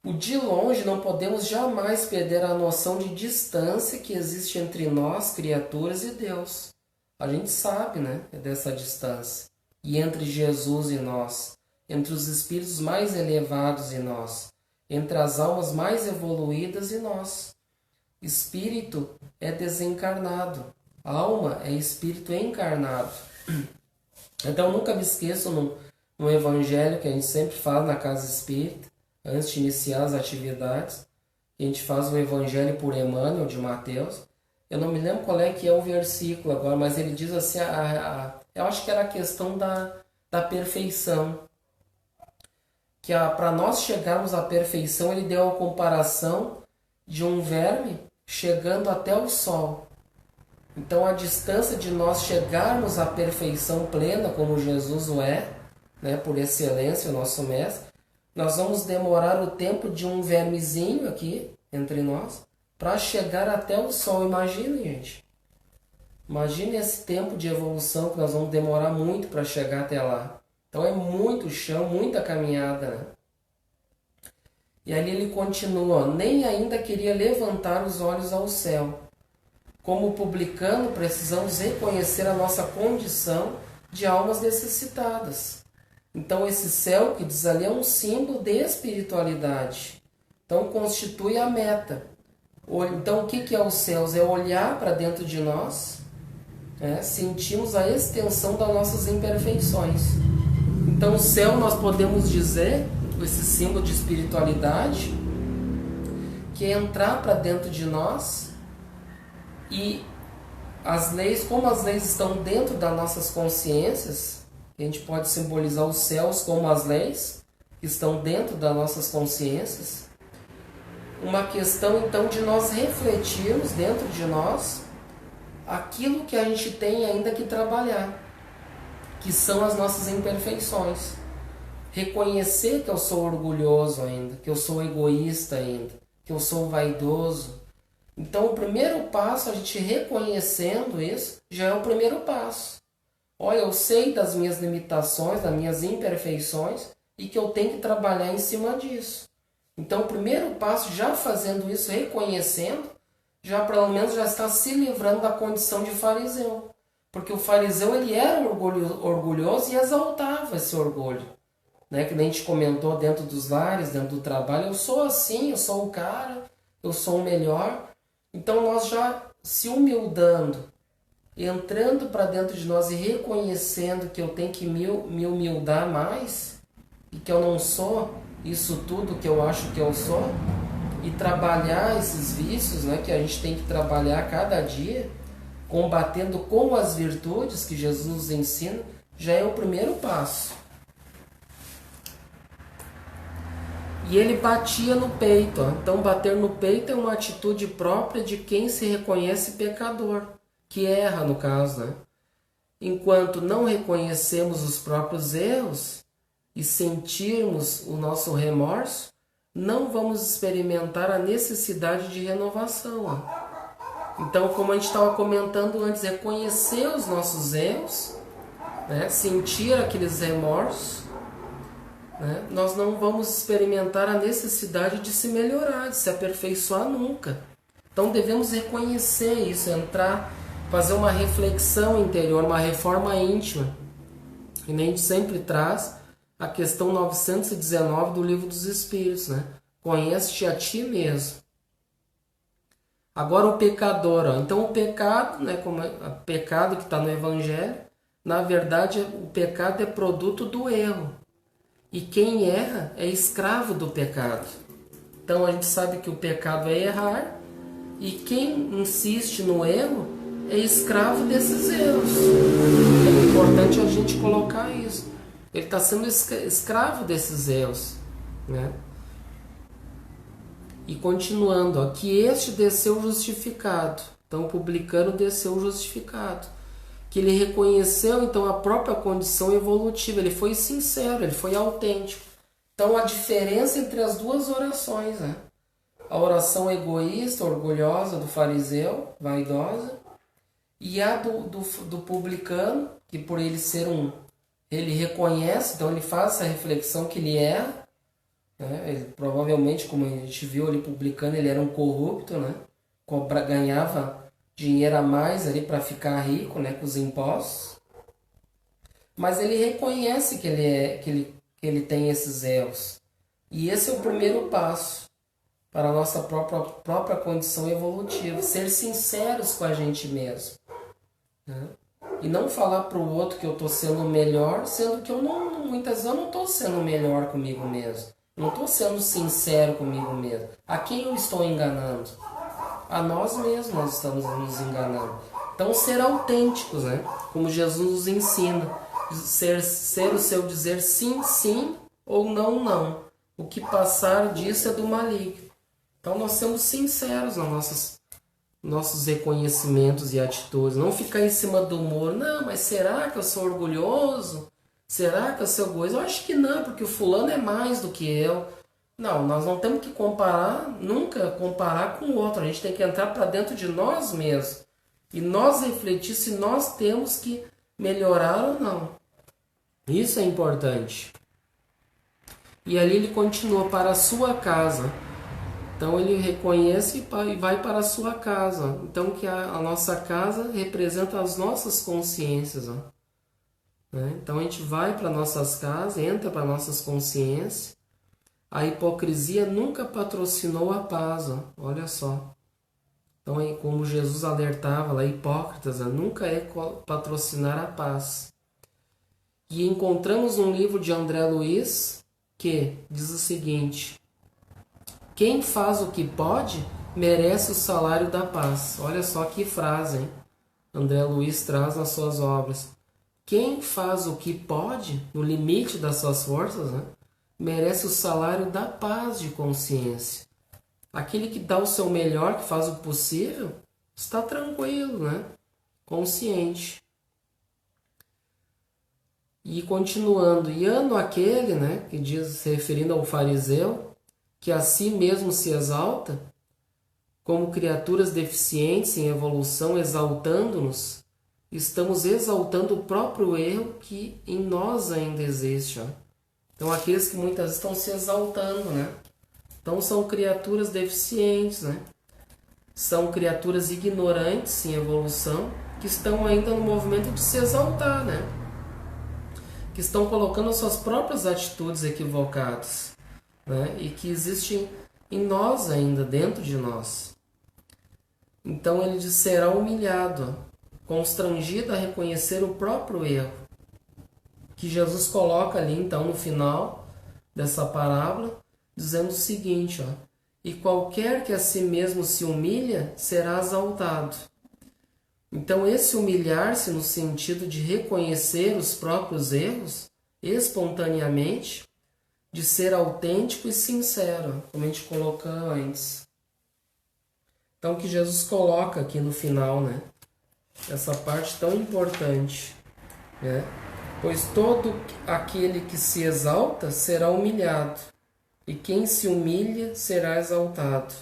O de longe não podemos jamais perder a noção de distância que existe entre nós, criaturas, e Deus. A gente sabe, né, dessa distância. E entre Jesus e nós, entre os espíritos mais elevados e nós, entre as almas mais evoluídas e nós. Espírito é desencarnado, alma é espírito encarnado. Então nunca me esqueço no evangelho que a gente sempre fala na casa espírita, antes de iniciar as atividades, a gente faz o evangelho por Emmanuel de Mateus. Eu não me lembro qual é que é o versículo agora, mas ele diz assim, eu acho que era a questão da perfeição. Que para nós chegarmos à perfeição, ele deu a comparação de um verme chegando até o sol. Então a distância de nós chegarmos à perfeição plena, como Jesus o é, né, por excelência, o nosso mestre, nós vamos demorar o tempo de um vermezinho aqui, entre nós, para chegar até o sol. Imagine, gente. Imagine esse tempo de evolução que nós vamos demorar muito para chegar até lá. Então é muito chão, muita caminhada, né? E ali ele continua, nem ainda queria levantar os olhos ao céu. Como publicano, precisamos reconhecer a nossa condição de almas necessitadas. Então esse céu que diz ali é um símbolo de espiritualidade. Então constitui a meta. Então o que é os céus? É olhar para dentro de nós, sentimos a extensão das nossas imperfeições. Então o céu nós podemos dizer, esse símbolo de espiritualidade, que é entrar para dentro de nós e as leis, como as leis estão dentro das nossas consciências, a gente pode simbolizar os céus como as leis que estão dentro das nossas consciências. Uma questão então de nós refletirmos dentro de nós aquilo que a gente tem ainda que trabalhar, que são as nossas imperfeições. Reconhecer que eu sou orgulhoso ainda, que eu sou egoísta ainda, que eu sou vaidoso. Então o primeiro passo, a gente reconhecendo isso, já é o primeiro passo. Olha, eu sei das minhas limitações, das minhas imperfeições e que eu tenho que trabalhar em cima disso. Então o primeiro passo, já fazendo isso, reconhecendo, já pelo menos já está se livrando da condição de fariseu. Porque o fariseu ele era orgulhoso e exaltava esse orgulho. Né? Que nem a gente comentou dentro dos lares, dentro do trabalho, eu sou assim, eu sou o cara, eu sou o melhor. Então nós já se humildando, entrando para dentro de nós e reconhecendo que eu tenho que me humildar mais e que eu não sou isso tudo que eu acho que eu sou, e trabalhar esses vícios, né, que a gente tem que trabalhar cada dia, combatendo com as virtudes que Jesus nos ensina, já é o primeiro passo. E ele batia no peito. Então bater no peito é uma atitude própria de quem se reconhece pecador, que erra no caso, né? Enquanto não reconhecemos os próprios erros e sentirmos o nosso remorso, não vamos experimentar a necessidade de renovação. Ó. Então, como a gente estava comentando antes, reconhecer os nossos erros, né? Sentir aqueles remorsos, né? Nós não vamos experimentar a necessidade de se melhorar, de se aperfeiçoar nunca. Então devemos reconhecer isso, entrar, fazer uma reflexão interior, uma reforma íntima. E nem a gente sempre traz a questão 919 do Livro dos Espíritos, né? Conhece-te a ti mesmo. Agora o pecador, ó. Então o pecado, né, como o pecado que está no Evangelho, Na verdade, o pecado é produto do erro. E quem erra é escravo do pecado. Então a gente sabe que o pecado é errar, e quem insiste no erro é escravo desses erros. É importante a gente colocar isso. Ele está sendo escravo desses erros, né? E continuando, ó, que este desceu justificado. Então o publicano desceu justificado. Que ele reconheceu então a própria condição evolutiva. Ele foi sincero, ele foi autêntico. Então a diferença entre as duas orações, né? A oração egoísta, orgulhosa do fariseu, vaidosa, e a do publicano, que por ele ser ele reconhece, então ele faz essa reflexão que ele erra, né? Ele, provavelmente, como a gente viu ali, publicano, ele era um corrupto, né? Ganhava dinheiro a mais ali para ficar rico, né? Com os impostos. Mas ele reconhece que ele tem esses erros. E esse é o primeiro passo para a nossa própria condição evolutiva. Ser sinceros com a gente mesmo, né? E não falar para o outro que eu estou sendo melhor, sendo que muitas vezes eu não estou sendo melhor comigo mesmo. Não estou sendo sincero comigo mesmo. A quem eu estou enganando? A nós mesmos nós estamos nos enganando. Então ser autênticos, né? Como Jesus nos ensina. Ser o seu dizer sim, sim ou não, não. O que passar disso é do maligno. Então nós somos sinceros nos nossos reconhecimentos e atitudes. Não ficar em cima do muro. Não, mas será que eu sou orgulhoso? Será que eu sou egoísta? Eu acho que não, porque o fulano é mais do que eu. Não, nós não temos que nunca comparar com o outro. A gente tem que entrar para dentro de nós mesmos. E nós refletir se nós temos que melhorar ou não. Isso é importante. E ali ele continua para a sua casa. Então ele reconhece e vai para a sua casa. Então que a nossa casa representa as nossas consciências. Ó, né? Então a gente vai para nossas casas, entra para nossas consciências. A hipocrisia nunca patrocinou a paz. Ó. Olha só. Então como Jesus alertava lá, hipócritas, ó, nunca é patrocinar a paz. E encontramos um livro de André Luiz que diz o seguinte: quem faz o que pode, merece o salário da paz. Olha só que frase, hein? André Luiz traz nas suas obras. Quem faz o que pode, no limite das suas forças, né, merece o salário da paz de consciência. Aquele que dá o seu melhor, que faz o possível, está tranquilo, né? Consciente. E continuando, e ano aquele, né, que diz, se referindo ao fariseu, que a si mesmo se exalta, como criaturas deficientes em evolução, exaltando-nos, estamos exaltando o próprio erro que em nós ainda existe. Ó. Então aqueles que muitas vezes estão se exaltando, né? Então são criaturas deficientes, né? São criaturas ignorantes em evolução, que estão ainda no movimento de se exaltar, né? Que estão colocando as suas próprias atitudes equivocadas, né? E que existem em nós ainda, dentro de nós. Então ele diz, será humilhado, constrangido a reconhecer o próprio erro, que Jesus coloca ali então no final dessa parábola, dizendo o seguinte, ó, e qualquer que a si mesmo se humilha, será exaltado. Então esse humilhar-se no sentido de reconhecer os próprios erros, espontaneamente, de ser autêntico e sincero, como a gente colocou antes. Então que Jesus coloca aqui no final, né? Essa parte tão importante, né? Pois todo aquele que se exalta será humilhado, e quem se humilha será exaltado.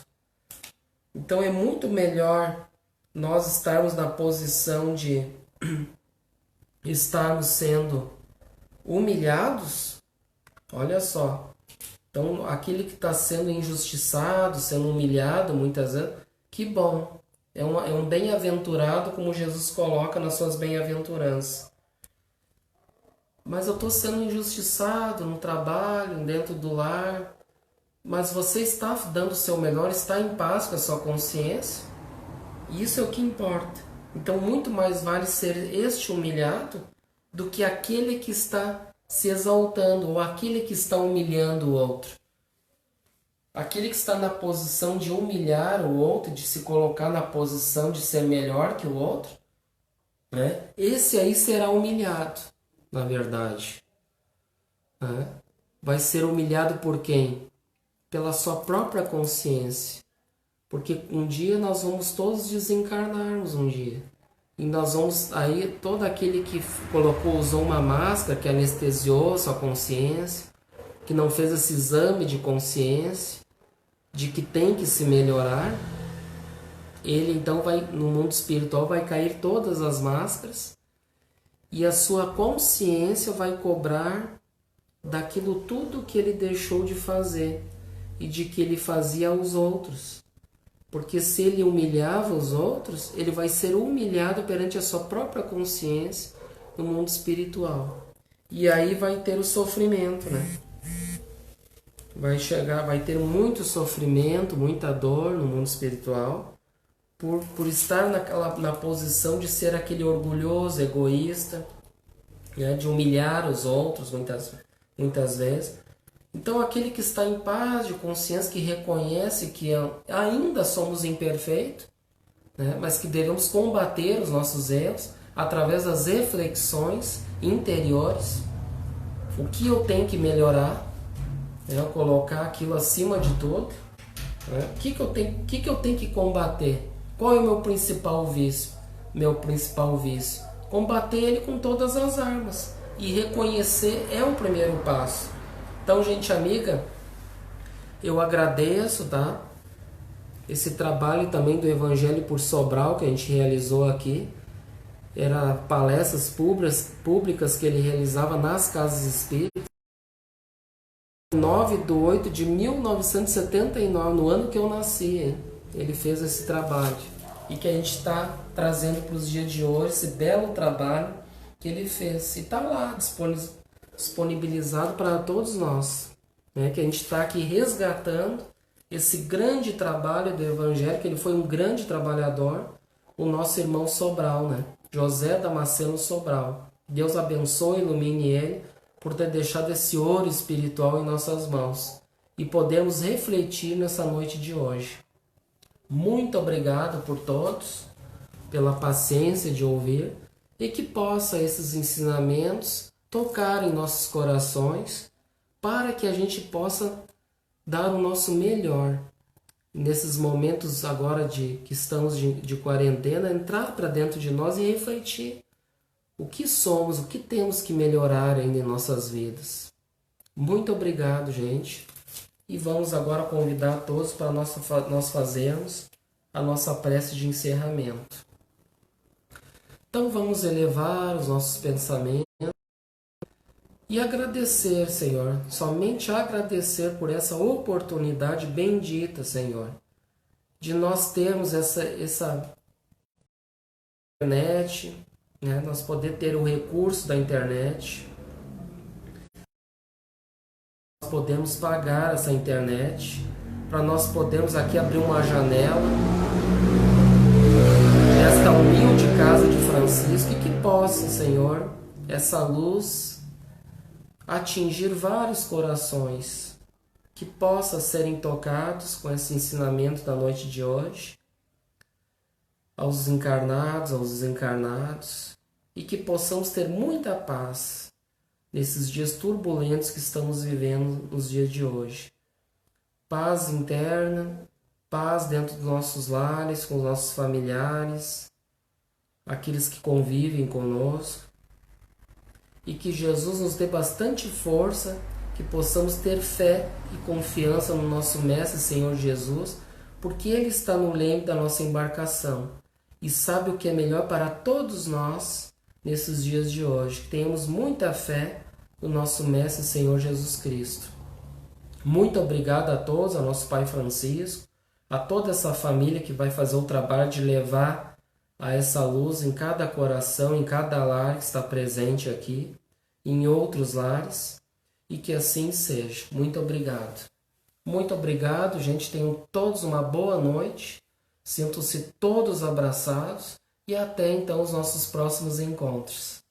Então é muito melhor nós estarmos na posição de estarmos sendo humilhados. Olha só. Então aquele que está sendo injustiçado, sendo humilhado muitas vezes, que bom. É um bem-aventurado, como Jesus coloca nas suas bem-aventuranças. Mas eu estou sendo injustiçado no trabalho, dentro do lar. Mas você está dando o seu melhor, está em paz com a sua consciência. E isso é o que importa. Então muito mais vale ser este humilhado do que aquele que está se exaltando ou aquele que está humilhando o outro. Aquele que está na posição de humilhar o outro, de se colocar na posição de ser melhor que o outro, né? Esse aí será humilhado, na verdade. Né? Vai ser humilhado por quem? Pela sua própria consciência. Porque um dia nós vamos todos desencarnarmos um dia. E nós vamos, aí todo aquele que usou uma máscara, que anestesiou sua consciência, que não fez esse exame de consciência, de que tem que se melhorar, ele então vai, no mundo espiritual, vai cair todas as máscaras e a sua consciência vai cobrar daquilo tudo que ele deixou de fazer e de que ele fazia aos outros. Porque se ele humilhava os outros, ele vai ser humilhado perante a sua própria consciência no mundo espiritual. E aí vai ter o sofrimento, né? Vai ter muito sofrimento, muita dor no mundo espiritual, por estar na posição de ser aquele orgulhoso, egoísta, né? De humilhar os outros muitas vezes. Então aquele que está em paz de consciência, que reconhece que ainda somos imperfeitos, né? Mas que devemos combater os nossos erros através das reflexões interiores. O que eu tenho que melhorar? Colocar aquilo acima de tudo. O que eu tenho que combater? Qual é o meu principal vício? Combater ele com todas as armas. E reconhecer é o primeiro passo. Então, gente amiga, eu agradeço, tá? Esse trabalho também do Evangelho por Sobral que a gente realizou aqui. Era palestras públicas que ele realizava nas casas espíritas. 9/8/1979, no ano que eu nasci, hein? Ele fez esse trabalho. E que a gente está trazendo para os dias de hoje, esse belo trabalho que ele fez. E está lá, disponibilizado para todos nós. Né? Que a gente está aqui resgatando esse grande trabalho do Evangelho, que ele foi um grande trabalhador, o nosso irmão Sobral, né? José Damasceno Sobral. Deus abençoe e ilumine ele, por ter deixado esse ouro espiritual em nossas mãos e podemos refletir nessa noite de hoje. Muito obrigado por todos, pela paciência de ouvir e que possa esses ensinamentos tocar em nossos corações para que a gente possa dar o nosso melhor nesses momentos agora que estamos de quarentena, entrar para dentro de nós e refletir o que somos, o que temos que melhorar ainda em nossas vidas. Muito obrigado, gente. E vamos agora convidar todos para nós fazermos a nossa prece de encerramento. Então vamos elevar os nossos pensamentos e agradecer, Senhor, somente agradecer por essa oportunidade bendita, Senhor, de nós termos essa internet, né? Nós poder ter o recurso da internet. Nós podemos pagar essa internet, para nós podermos aqui abrir uma janela nesta humilde casa de Francisco e que possa, Senhor, essa luz atingir vários corações, que possa serem tocados com esse ensinamento da noite de hoje, aos encarnados, aos desencarnados, e que possamos ter muita paz nesses dias turbulentos que estamos vivendo nos dias de hoje. Paz interna, paz dentro dos nossos lares, com os nossos familiares, aqueles que convivem conosco, e que Jesus nos dê bastante força, que possamos ter fé e confiança no nosso Mestre Senhor Jesus, porque Ele está no leme da nossa embarcação e sabe o que é melhor para todos nós nesses dias de hoje. Que tenhamos muita fé no nosso Mestre Senhor Jesus Cristo. Muito obrigado a todos, a nosso Pai Francisco, a toda essa família que vai fazer o trabalho de levar a essa luz em cada coração, em cada lar que está presente aqui, em outros lares, e que assim seja. Muito obrigado. Muito obrigado, gente. Tenham todos uma boa noite. Sintam-se todos abraçados e até então os nossos próximos encontros.